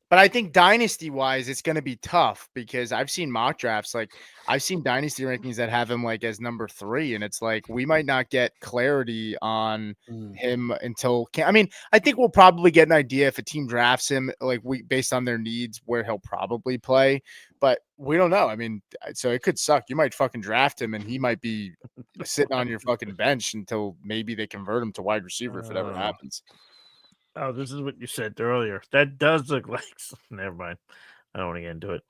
but I think dynasty wise, it's going to be tough because I've seen mock drafts. Like I've seen dynasty rankings that have him as number 3. And it's like, we might not get clarity on him until, I think we'll probably get an idea if a team drafts him, based on their needs, where he'll probably play, but we don't know. I mean, so it could suck. You might fucking draft him and he might be sitting on your fucking bench until maybe they convert him to wide receiver if it ever happens. Oh, this is what you said earlier. That does look like. Never mind. I don't want to get into it.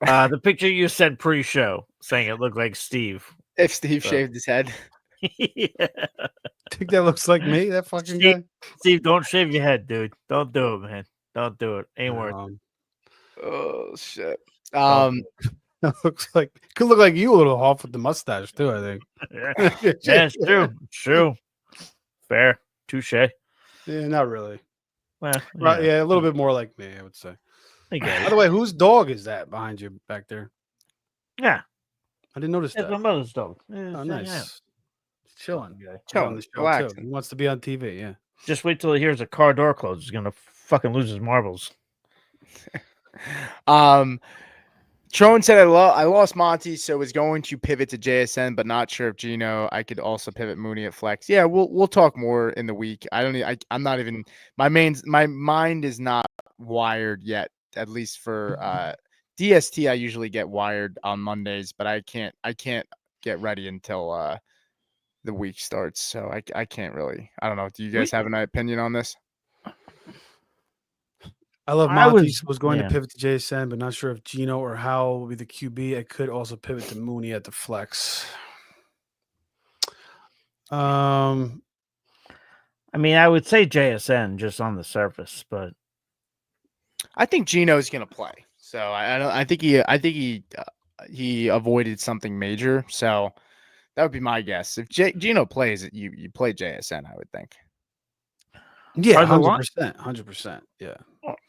The picture you said pre-show saying it looked like Steve. If Steve shaved his head. Yeah. Think that looks like me, that fucking guy? Steve, don't shave your head, dude. Don't do it, man. Don't do it. Ain't worth it. Oh shit. That could look like you a little off with the mustache too, I think. Yeah, it's true. It's true. Fair. Touche. Yeah, not really. Well, Right, yeah, a little bit more like me, I would say. I get By it. the way, whose dog is that behind you back there? Yeah. I didn't notice It's that. my mother's dog. Oh, nice. He's chilling. He's Chilling, on the show relaxing. too. He wants to be on TV. Yeah. Just wait till he hears a car door close. He's gonna fucking lose his marbles. Trone said I lost Monty, so was going to pivot to JSN, but not sure if Gino. I could also pivot Mooney at flex. Yeah, we'll talk more in the week. I'm not even my mind is not wired yet. At least for DST, I usually get wired on Mondays, but I can't get ready until the week starts. So I can't really. I don't know. Do you guys have an opinion on this? I love I Monty. Was going yeah. to pivot to JSN, but not sure if Gino or Howell will be the QB. I could also pivot to Mooney at the flex. I mean, I would say JSN just on the surface, but I think Gino's gonna play. So I think he avoided something major. So that would be my guess. If Gino plays, you play JSN, I would think. Yeah, Are the 100%, 100%. Yeah,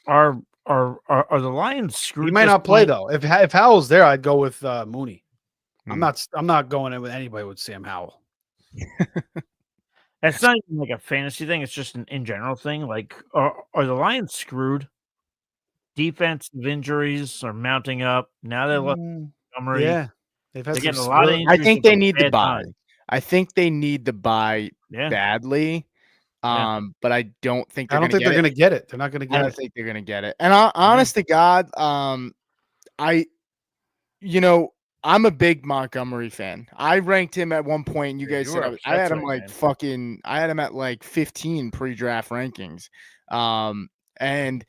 are the Lions screwed? he might this not play point? though. If Howell's there, I'd go with Mooney. Hmm. I'm not going in with anybody with Sam Howell. It's not even like a fantasy thing. It's just an in general thing. Like, are the Lions screwed? Defensive injuries are mounting up. Now they lost Montgomery. Yeah, they've had They're getting a some lot of really. I injuries think at they the need the bad buy. time. I think they need the buy Yeah. badly. Yeah. But I don't think I they're don't going to think get they're it. going to get it. They're not going to I get don't it. think they're going to get it. And honest to God, I, you know, I'm a big Montgomery fan. I ranked him at one point. And you Yeah, guys you said were I had upset him today, like man. fucking. I had him at like 15 pre-draft rankings. And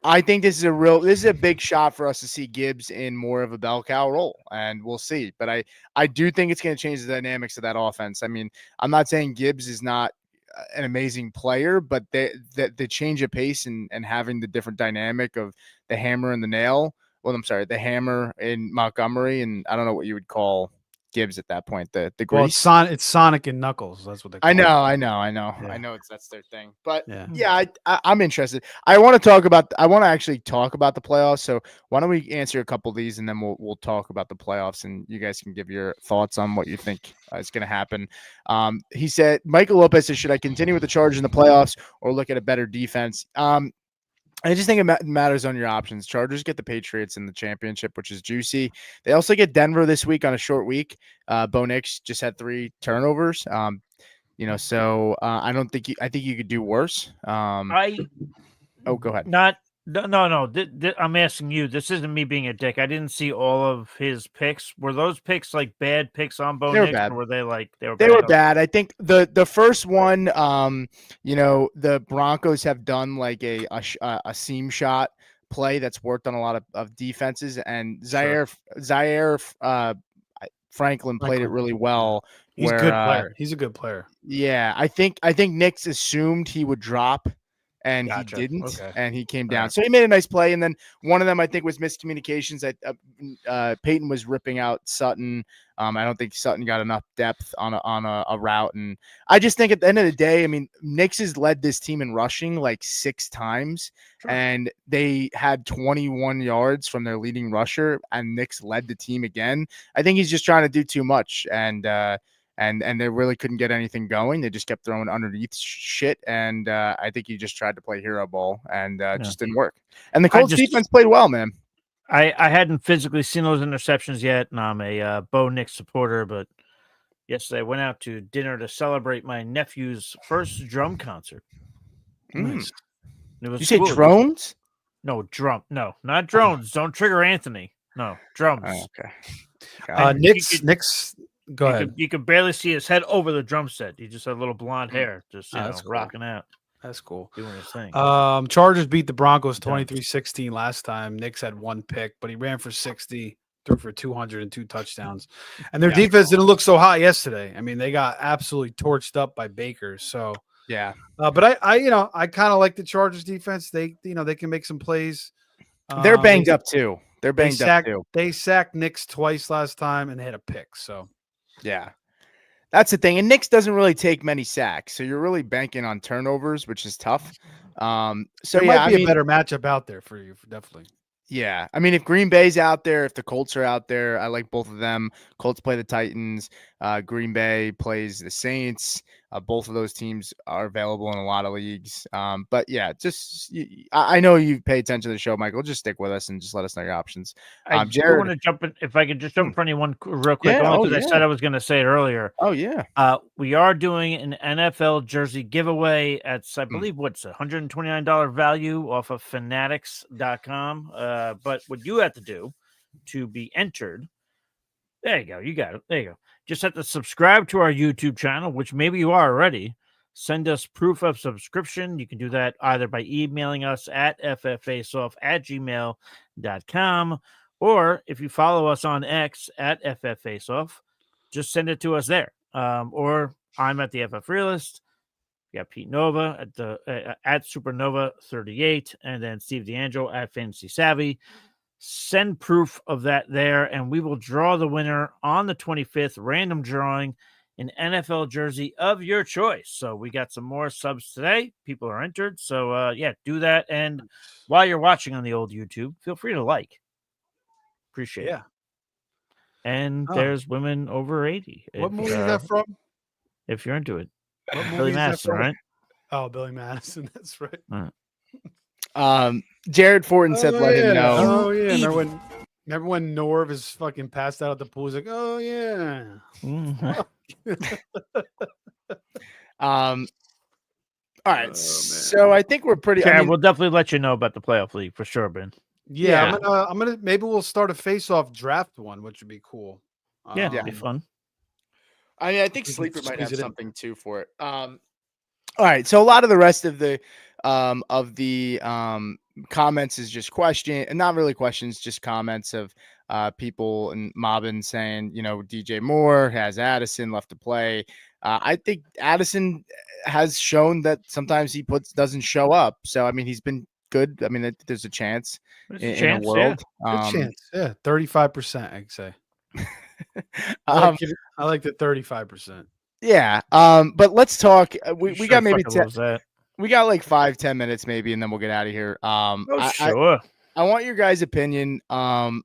I think this is a big shot for us to see Gibbs in more of a bell cow role, and we'll see. But I do think it's going to change the dynamics of that offense. I mean, I'm not saying Gibbs is not an amazing player, but the change of pace and having the different dynamic of the hammer and the nail. Well, I'm sorry, the hammer in Montgomery, and I don't know what you would call Gibbs at that point. The Well, grease. it's Sonic and Knuckles. That's what they call I it. know. Yeah. I know that's their thing. But Yeah. yeah, I'm interested. I want to actually talk about the playoffs. So why don't we answer a couple of these and then we'll talk about the playoffs and you guys can give your thoughts on what you think is going to happen. He said, Michael Lopez says, should I continue with the Chargers in the playoffs or look at a better defense? I just think it matters on your options. Chargers get the Patriots in the championship, which is juicy. They also get Denver this week on a short week. Bo Nix just had 3 turnovers. So I don't think I think you could do worse. Oh, go ahead. No. I'm asking you. This isn't me being a dick. I didn't see all of his picks. Were those picks like bad picks on Bo They were Nix, bad. or were they like they were They bad? were bad. I think the first one, the Broncos have done like a seam shot play that's worked on a lot of defenses, and Zaire Franklin played it really well. He's a good player. He's a good player. Yeah, I think Knicks assumed he would drop, and Gotcha. he didn't, Okay. and he came down. Right. So he made a nice play, and then one of them I think was miscommunications. Peyton was ripping out Sutton. I don't think Sutton got enough depth on a route, and I just think at the end of the day, I mean, Knicks has led this team in rushing like 6 times, and they had 21 yards from their leading rusher, and Knicks led the team again. I think he's just trying to do too much, and they really couldn't get anything going. They just kept throwing underneath shit, and I think he just tried to play hero ball, and just didn't work. And the Colts defense played well, man. I hadn't physically seen those interceptions yet, and I'm a Bo Nix supporter, but yesterday I went out to dinner to celebrate my nephew's first drum concert. Nice. It was You say cool. drones? No, not drones. Don't trigger Anthony. No, drums. Okay. Nick's. Go ahead. You could barely see his head over the drum set. He just had little blonde hair, just That's cool. rocking out. That's cool. Doing his thing. Chargers beat the Broncos 23-16 last time. Knicks had 1 pick, but he ran for 60, threw for 202 touchdowns. And their defense didn't look so hot yesterday. I mean, they got absolutely torched up by Baker. So yeah. But I kind of like the Chargers defense. They can make some plays. They're banged up too. They sacked Knicks twice last time and hit a pick. So yeah. That's the thing. And Knicks doesn't really take many sacks. So you're really banking on turnovers, which is tough. So there might be a better matchup out there for you, definitely. Yeah. I mean, if Green Bay's out there, if the Colts are out there, I like both of them. Colts play the Titans. Green Bay plays the Saints. Both of those teams are available in a lot of leagues. But yeah, I know you pay attention to the show, Michael. Just stick with us and just let us know your options. I want to jump in. If I could just jump for anyone real quick, because I said I was going to say it earlier. Oh yeah. We are doing an NFL jersey giveaway at, I believe, what's $129 value off of fanatics.com. But what you have to do to be entered, there you go. You got it. There you go. Just have to subscribe to our YouTube channel, which maybe you are already. Send us proof of subscription. You can do that either by emailing us at fffaceoff@gmail.com, or if you follow us on X at fffaceoff, just send it to us there. Or I'm at the FF Realist. You got Pete Nova at the at Supernova 38, and then Steve D'Angelo at Fantasy Savvy. Send proof of that there, and we will draw the winner on the 25th, random drawing an NFL jersey of your choice. So we got some more subs today. People are entered. So yeah, do that. And while you're watching on the old YouTube, feel free to like. Appreciate it. And there's women over 80. What movie is that from? If you're into it. What movie Billy is that Madison, from? right? Oh, Billy Madison. That's right. Jared Fortin said, "Let him know." Oh yeah. Remember when Norv is fucking passed out at the pool? He's like, "Oh yeah." All right. So I think we're pretty. Yeah, I mean, we'll definitely let you know about the playoff league for sure, Ben. Yeah, I'm gonna maybe we'll start a face-off draft one, which would be cool. Yeah, it'd be fun. I think we can Sleeper might squeeze have it in. something too for it. All right. So a lot of the rest of the comments is just question and not really questions, just comments of people and mobbing saying, DJ Moore has Addison left to play. I think Addison has shown that sometimes he doesn't show up. So I mean, he's been good. I mean, there's a chance in a world. Good chance. Yeah, 35%. I'd say. I I like the 35%. Yeah. But let's talk. We got maybe we got like 5-10 minutes maybe, and then we'll get out of here. Sure. I want your guys' opinion on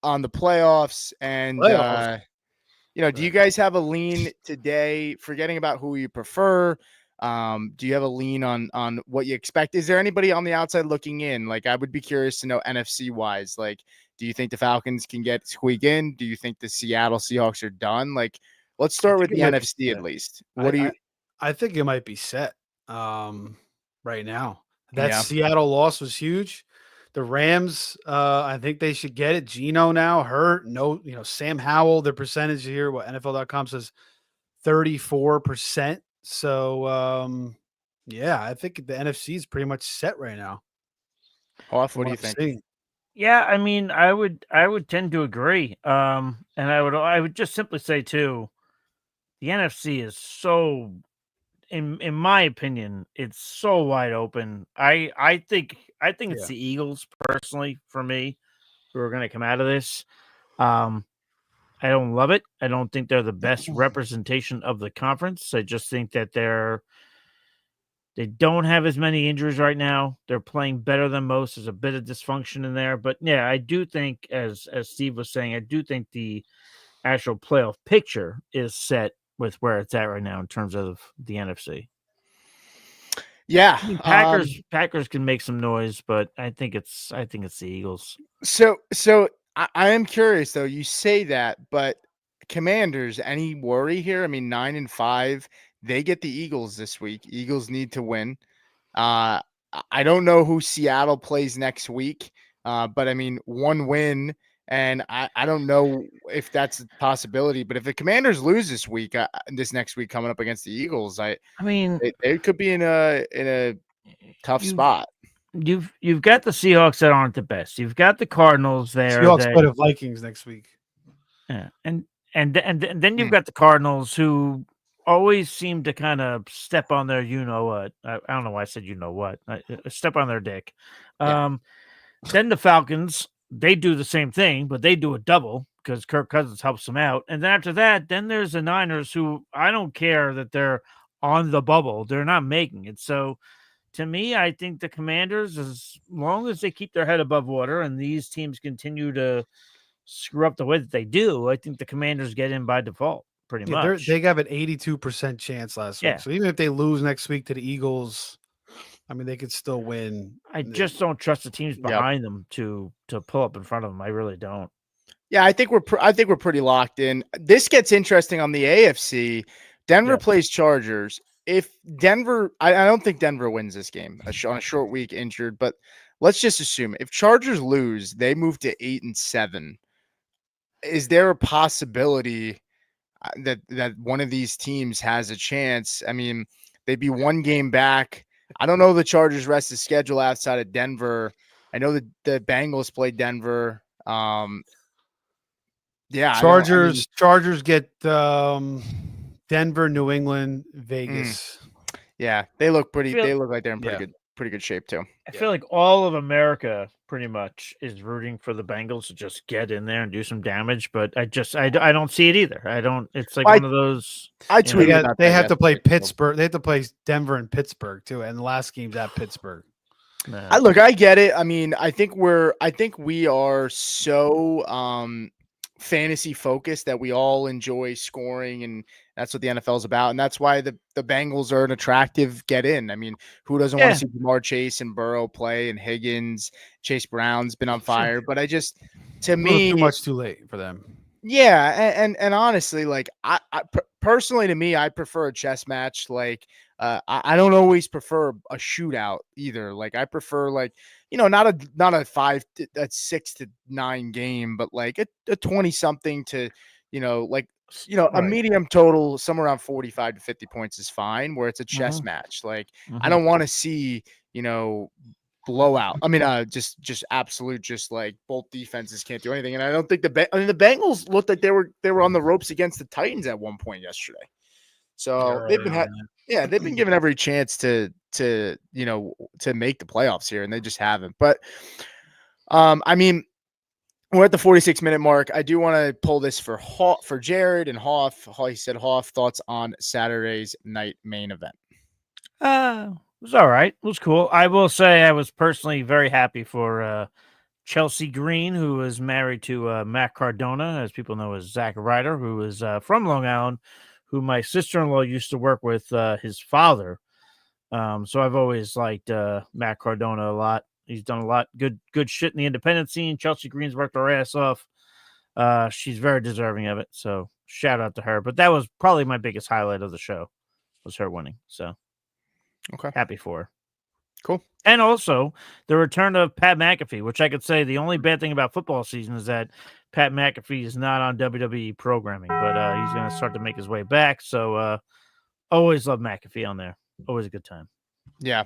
the playoffs and do you guys have a lean today? Forgetting about who you prefer. Do you have a lean on what you expect? Is there anybody on the outside looking in? Like, I would be curious to know NFC wise. Like, do you think the Falcons can squeak in? Do you think the Seattle Seahawks are done? Like, let's start with the NFC at least. What do you? I think it might be set right now. That Seattle loss was huge. The Rams, I think they should get it. Geno now hurt. No, Sam Howell, their percentage here, what NFL.com says 34%. So, yeah, I think the NFC is pretty much set right now. What do you think? Yeah, I mean, I would tend to agree. And I would just simply say too, the NFC is so, in my opinion, it's so wide open. I think it's the Eagles personally for me who are going to come out of this. I don't love it. I don't think they're the best representation of the conference. I just think that they don't have as many injuries right now. They're playing better than most. There's a bit of dysfunction in there. But yeah, I do think, as Steve was saying, I do think the actual playoff picture is set with where it's at right now in terms of the NFC. Yeah. I mean, Packers can make some noise, but I think it's the Eagles. So I am curious though. You say that, but Commanders, any worry here? I mean, 9-5, they get the Eagles this week. Eagles need to win. I don't know who Seattle plays next week, but I mean, one win, and I don't know if that's a possibility. But if the Commanders lose this next week coming up against the Eagles, I mean, they could be in a tough spot. You've got the Seahawks that aren't the best. You've got the Cardinals there. Seahawks play the Vikings next week. Yeah, and then you've got the Cardinals who always seem to kind of step on their what. I don't know why I said what. Step on their dick. Then the Falcons, they do the same thing, but they do a double because Kirk Cousins helps them out. And then after that, then there's the Niners who I don't care that they're on the bubble. They're not making it. So to me, I think the Commanders, as long as they keep their head above water and these teams continue to screw up the way that they do, I think the Commanders get in by default pretty much. They have an 82% chance last week. So even if they lose next week to the Eagles, I mean, they could still win. I just don't trust the teams behind them to pull up in front of them. I really don't. Yeah, I think we're pretty locked in. This gets interesting on the AFC. Denver plays Chargers. If Denver, I don't think Denver wins this game on a short week injured, but let's just assume if Chargers lose, they move to 8-7. Is there a possibility that one of these teams has a chance? I mean, they'd be one game back. I don't know the Chargers' rest of schedule outside of Denver. I know that the Bengals play Denver. Chargers get Denver, New England, Vegas. Yeah, they look pretty. They look like they're in pretty good pretty good shape too. I feel like all of America pretty much is rooting for the Bengals to just get in there and do some damage, but I don't see it either. I don't. It's like one of those. I you know, tweeted about They that have to play yesterday. Pittsburgh. They have to play Denver and Pittsburgh too, and the last game's at Pittsburgh. I get it. I mean, I think we are so fantasy focused that we all enjoy scoring, and that's what the NFL is about. And that's why the Bengals are an attractive get in. I mean, who doesn't want to see Jamar Chase and Burrow play, and Higgins, Chase Brown's been on fire. But I just, to me, too much too late for them. Yeah, and honestly, like I personally, to me, I prefer a chess match. Like I don't always prefer a shootout either. Like I prefer not a 6-9 game, but like a 20 something to a medium total somewhere around 45 to 50 points is fine. Where it's a chess match. Like I don't want to see blowout. I mean, just absolute, just like both defenses can't do anything. And I don't think the Bengals looked like they were on the ropes against the Titans at one point yesterday. So they've been given every chance to make the playoffs here, and they just haven't. But I mean, we're at the 46-minute mark. I do want to pull this for Jared and Hoff. He said, Hoff, thoughts on Saturday's night main event? It was all right. It was cool. I will say I was personally very happy for Chelsea Green, who was married to Matt Cardona, as people know as Zach Ryder, who is from Long Island, who my sister-in-law used to work with his father. So I've always liked Matt Cardona a lot. He's done a lot good shit in the independent scene. Chelsea Green's worked her ass off. She's very deserving of it. So shout out to her. But that was probably my biggest highlight of the show, was her winning. So okay, happy for her. Cool. And also the return of Pat McAfee, which I could say the only bad thing about football season is that Pat McAfee is not on WWE programming, but he's going to start to make his way back. So always love McAfee on there. Always a good time. Yeah.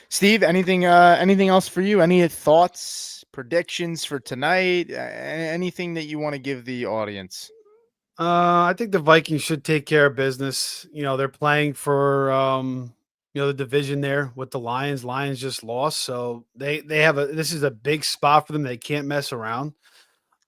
Steve, anything else for you? Any thoughts, predictions for tonight? Anything that you want to give the audience? I think the Vikings should take care of business. They're playing for the division there with the Lions. Lions just lost, so they have this is a big spot for them. They can't mess around.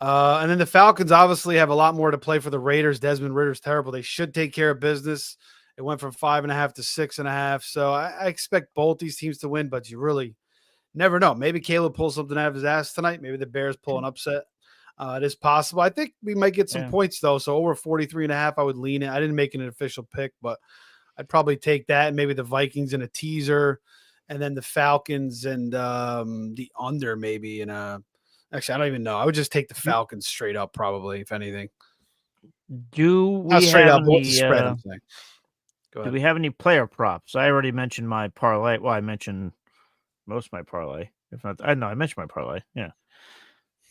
And then the Falcons obviously have a lot more to play for the Raiders. Desmond Ritter's terrible. They should take care of business. It went from 5.5 to 6.5. So I expect both these teams to win, but you really never know. Maybe Caleb pulls something out of his ass tonight. Maybe the Bears pull an upset. It is possible. I think we might get some points though. So over 43.5, I would lean it. I didn't make an official pick, but I'd probably take that and maybe the Vikings in a teaser, and then the Falcons and the under maybe in a. Actually, I don't even know. I would just take the Falcons straight up, probably, if anything. Do we Not straight have up? What's the spread? I'm saying. Go ahead. Do we have any player props? I already mentioned my parlay. Well, I mentioned most of my parlay. If not, I mentioned my parlay. Yeah.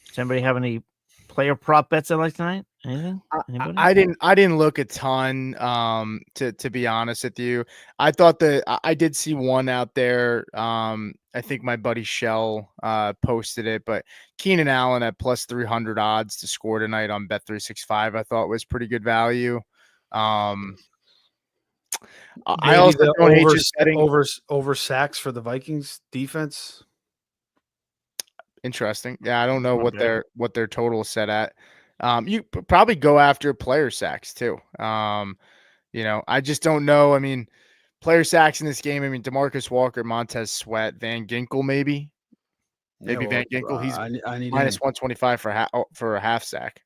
Does anybody have any player prop bets I like tonight? Anything? Anybody? I didn't look a ton. To be honest with you, I thought that I did see one out there. I think my buddy Shell posted it, but Keenan Allen at plus 300 odds to score tonight on Bet365, I thought was pretty good value. I also don't hate just betting over sacks for the Vikings defense. Interesting. Yeah, I don't know what their total is set at. You probably go after player sacks too. I just don't know. I mean, player sacks in this game. I mean, DeMarcus Walker, Montez Sweat, Van Ginkel, maybe Van Ginkel. He's I need minus 125 for a half sack.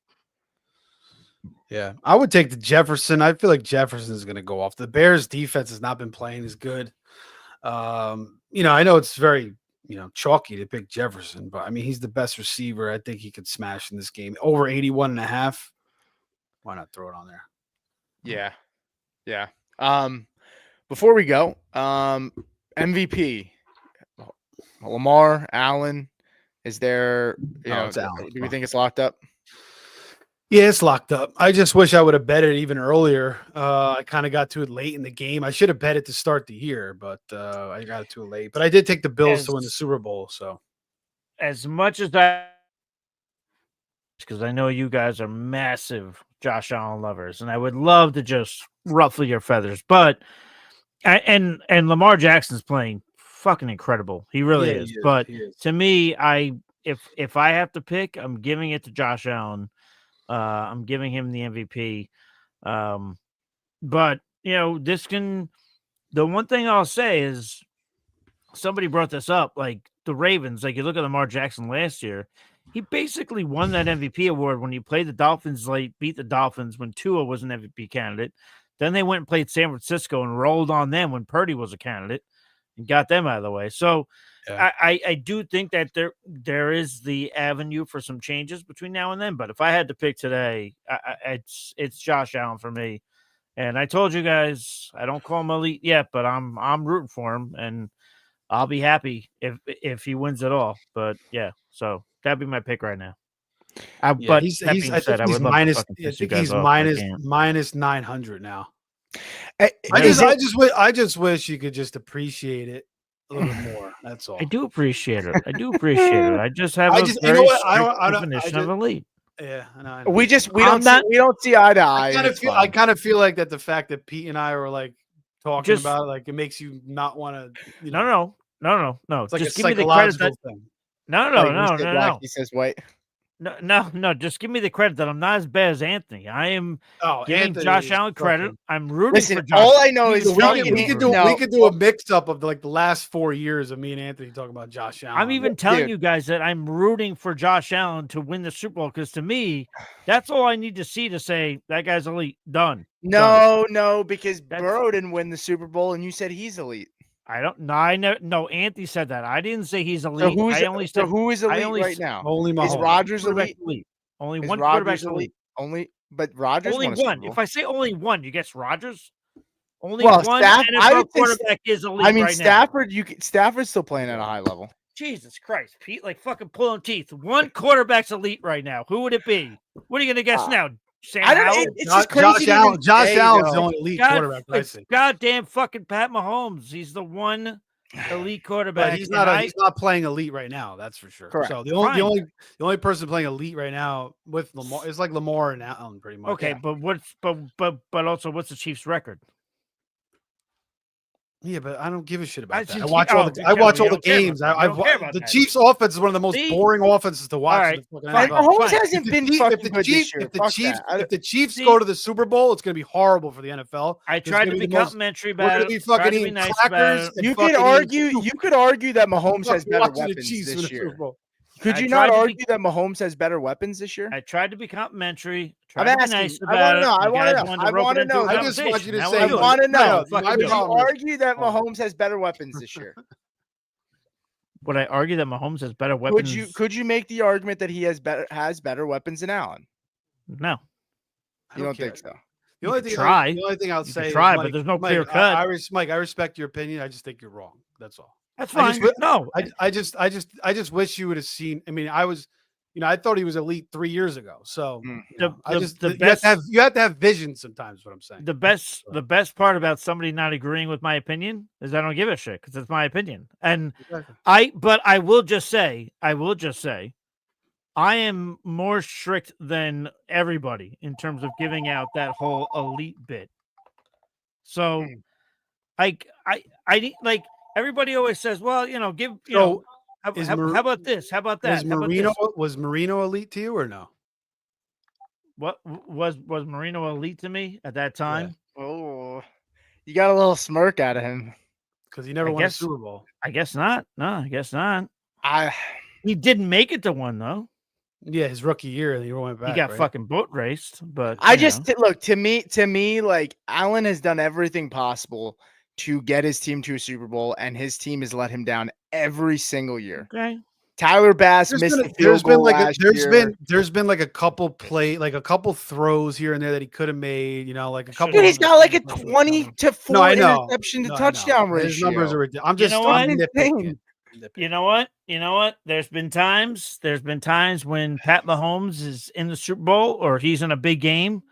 Yeah, I would take the Jefferson. I feel like Jefferson is going to go off. The Bears defense has not been playing as good. I know it's very, chalky to pick Jefferson, but I mean, he's the best receiver. I think he could smash in this game. Over 81.5. Why not throw it on there? Yeah. Yeah. Before we go, MVP, Lamar, Allen, is there, it's Allen. Do we think it's locked up? Yeah, it's locked up. I just wish I would have bet it even earlier. I kind of got to it late in the game. I should have bet it to start the year, but I got it too late. But I did take the Bills to win the Super Bowl. So, as much as because I know you guys are massive Josh Allen lovers, and I would love to just ruffle your feathers, but and Lamar Jackson's playing fucking incredible. He really Yeah, is. But he is. to me, if I have to pick, I'm giving it to Josh Allen. I'm giving him the MVP. But the one thing I'll say is somebody brought this up, like the Ravens, like you look at Lamar Jackson last year, he basically won that MVP award when he played the Dolphins late, beat the Dolphins when Tua was an MVP candidate. Then they went and played San Francisco and rolled on them when Purdy was a candidate and got them out of the way. So Yeah. I do think that there is the avenue for some changes between now and then. But if I had to pick today, it's Josh Allen for me. And I told you guys I don't call him elite yet, but I'm rooting for him, and I'll be happy if he wins it all. But yeah, so that'd be my pick right now. But he's, that he's being I said, think I he's would love minus. to fucking I piss you think guys he's off. minus 900 now. Is it- I just wish you could just appreciate it a little bit more. That's all. I do appreciate it. I do appreciate it. I just have I a just- you very know what? I strict don't- definition I of elite. Yeah, I know. we I'm don't see eye to eye. I and kind of it's feel. fine. I kind of feel like that the fact that Pete and I were like talking Just- about it, like it makes you not want to. No. It's like Just a give me the credit psychological that thing. Like, you say black, he says white. No. Just give me the credit that I'm not as bad as Anthony. I am Oh, giving Anthony Josh is Allen credit. fucking- I'm rooting Listen, for Josh. all I know is We telling could, you we could to do no, we could do a mix up of like the last 4 years of me and Anthony talking about Josh Allen. I'm even telling Dude. you guys that I'm rooting for Josh Allen to win the Super Bowl because to me, that's all I need to see to say that guy's elite. Done. No, because That's- Burrow didn't win the Super Bowl, and you said he's elite. I don't know. I know. No, Anthony said that. I didn't say he's elite. So who's I only said who is I elite only right s- now? Only Is Mahomes. Rodgers quarterback elite? Only Is one Rodgers quarterback's elite. elite? But Rodgers Only won a Super one. Bowl. If I say only one, you guess Rodgers. Only Well, one I NFL would say quarterback is elite I mean, right now. Stafford. Stafford's still playing at a high level. Jesus Christ, Pete, like fucking pulling teeth. One quarterback's elite right now. Who would it be? What are you gonna guess now? Sam I don't. Howell? It's just crazy. Josh Allen's the only elite quarterback I it's see. goddamn fucking Pat Mahomes. He's the one elite quarterback. But he's and not. He's not playing elite right now. That's for sure. Correct. So the Fine. only person playing elite right now with Lamar is like Lamar and Allen, pretty much. okay, but also what's the Chiefs' record? Yeah, but I don't give a shit about I that. just- I watch oh, all the you I watch don't all the care about games. that. You don't care about The that. Chiefs' offense is one of the most See? boring offenses to watch. Alright, in the fucking fine. NFL. Mahomes Fine. hasn't been fucking good this year. Fuck that. If the Chiefs See? go to the Super Bowl, it's going to be horrible for the NFL. I It's tried gonna to be the most- complimentary We're about going it. to be tried fucking to be eating nice about crackers. it. and You fucking could argue that Mahomes has better watching the weapons Chiefs win this the Super year. Bowl. Could I you tried not to be- argue that Mahomes has better weapons this year? I tried to be complimentary. I'm Tried to be asking. nice I about want to it. know. I You want guys to know. wanted I rope it want to into know. a I just want you to conversation. Now say we're I doing want it. to know. fucking my Would do it. you problem is- argue that Mahomes has better weapons this year? Would I argue that Mahomes has better weapons? Could you make the argument that he has better weapons than Allen? No. I You don't care. think so? The only could thing try. The only thing I'll You could say try, is, but Mike, there's no Mike, clear cut. Mike, I respect your opinion. I just think you're wrong. That's all. That's I just fine. wi- No. I just wish you would have seen. I mean, I thought he was elite 3 years ago. So Mm. you have to have vision sometimes. What I'm saying. The best part about somebody not agreeing with my opinion is I don't give a shit because it's my opinion. And Exactly. I will just say, I am more strict than everybody in terms of giving out that whole elite bit. So, I like everybody always says, well, give So, how is how Mar- about this? How about that? How about this? Was Marino elite to you or no? What was Marino elite to me at that time? Oh, you got a little smirk out of him. Because he never I won a guess- Super Bowl. I guess not. No, I guess not. I He didn't make it to one though. Yeah, his rookie year, and he went back. He got right? fucking boat raced. But I you just know. look to me like Allen has done everything possible to get his team to a Super Bowl, and his team has let him down every single year. Okay. Tyler Bass missed the field goal last year. There's been like a couple throws here and there that he could have made. Like a couple. Dude, he's got like a 20 to 4 No, I know. interception to No, I know. touchdown ratio. His numbers are ridiculous. I'm just know what? nitpicking. You know what? There's been times when Pat Mahomes is in the Super Bowl or he's in a big game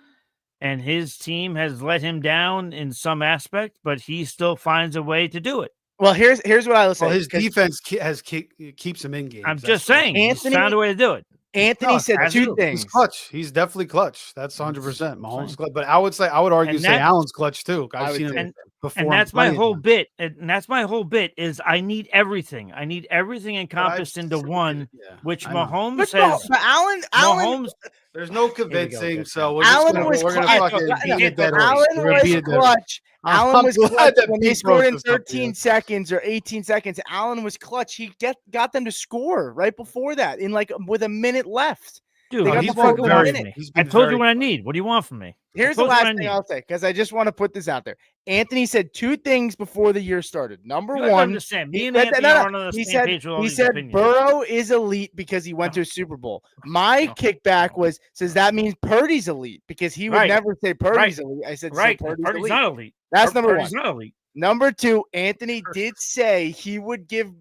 and his team has let him down in some aspect, but he still finds a way to do it. Well, here's what I will say. Well, his 'cause defense keeps him in games. I'm That's just what- saying, he's Anthony- found a way to do it. Anthony No, said as two you. things. He's clutch. He's definitely cluch. That's 100%. Mahomes fine. clutch. But I would argue And say that- Allen's clutch too. I I've would seen him. say- before. And I'm that's my playing whole him. bit. And that's my whole bit is I need everything. I need everything But encompassed into one, Yeah, which I know. Mahomes has. But Allen, Mahomes. There's no Here we go with convincing, this so now. we're just Allen gonna was we're gonna clutch. fucking No, beat a dead horse. Allen We're gonna beat was a dead horse. clutch. Allen I'm was glad clutch that when they Pete scored in brought this up, 13 yeah. seconds or 18 seconds. Allen was clutch. He got them to score right before that in like with a minute left. Dude, They got he's the ball what been with a do you want very- from minute. me? he's I been told you very what I clutch. need. What do you want from me? Here's the told you what last I thing need. I'll say because I just want to put this out there. Anthony said two things before the year started. Number You guys one, understand. Me he and said- Anthony no, no, aren't on the he same said page with all he these said opinions. Burrow is elite because he went to a Super Bowl. My kickback was says that means Purdy's elite because he would Right. never say Purdy's Right. elite. I said Right. so Purdy's Purdy's elite. not elite. That's number Purdy's one. not elite. Number two, Anthony did say he would give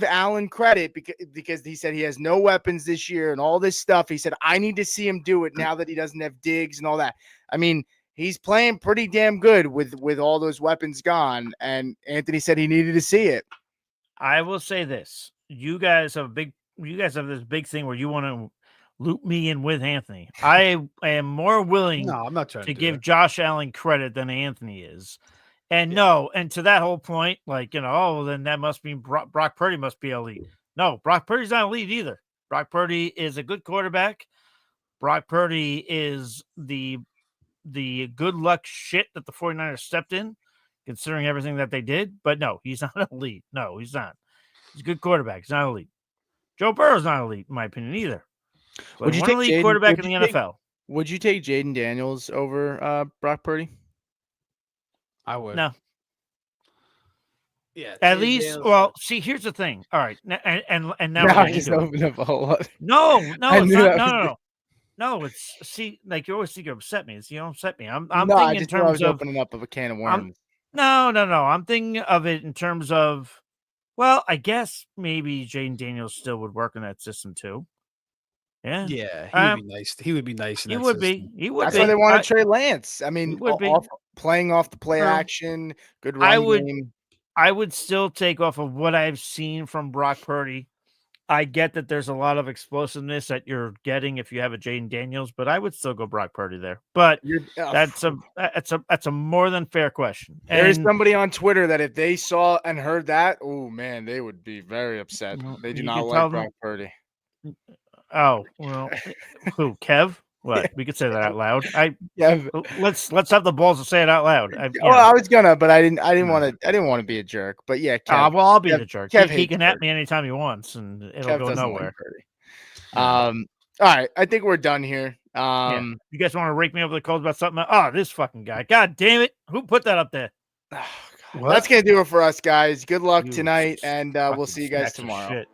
Allen credit because he said he has no weapons this year and all this stuff. He said, I need to see him do it now that he doesn't have Diggs and all that. I mean, he's playing pretty damn good with all those weapons gone. And Anthony said he needed to see it. I will say this. You guys have this big thing where you want to loop me in with Anthony. I am more willing No, I'm not trying to to give do Josh Allen credit than Anthony is. And Yeah. no, and to that whole point, like, oh, then that must mean Brock Purdy must be elite. No, Brock Purdy's not elite either. Brock Purdy is a good quarterback. Brock Purdy is the good luck shit that the 49ers stepped in, considering everything that they did. But no, he's not elite. No, he's not. He's a good quarterback. He's not elite. Joe Burrow's not elite, in my opinion, either. But Would you one take elite Jaden- quarterback would in the you take- NFL. Would you take Jaden Daniels over Brock Purdy? I would. No. Yeah. At Jaden least, Daniels- well, see, here's the thing. All right, and now Now we're I getting just into it. opened up a whole lot. No, I it's knew not. that No, was no, no. No, it's see, like you always think you upset me. It's you don't upset me. I'm No, thinking I in just knew I terms was of opening up of a can of I'm- worms. no. I'm thinking of it in terms of, well, I guess maybe Jaden Daniels still would work in that system too. Yeah, Yeah, he would be nice. He would be nice. In he that would system. be. He would That's be. why they wanted Trey Lance. I mean, would be. playing off the play True. action, good I run would- game. I would still take off of what I've seen from Brock Purdy. I get that there's a lot of explosiveness that you're getting if you have a Jaden Daniels, but I would still go Brock Purdy there. But that's a more than fair question. There's And somebody on Twitter that if they saw and heard that, oh man, they would be very upset. Well, They do you not can like tell them- Brock Purdy. oh well, who Kev? What Yeah. we could say that out loud. Yeah. Let's have the balls to say it out loud. I was gonna, but I didn't want to be a jerk. But yeah, Kev, Well, I'll be Kev- the jerk. Kev He hates can at Purdy. me anytime he wants, and it'll Kev go doesn't nowhere. like Purdy. All right, I think we're done here. You guys want to rake me over the coals about something? Oh, this fucking guy! God damn it! Who put that up there? That's gonna do it for us, guys. Good luck You tonight, and we'll fucking see you guys snacks of tomorrow. shit.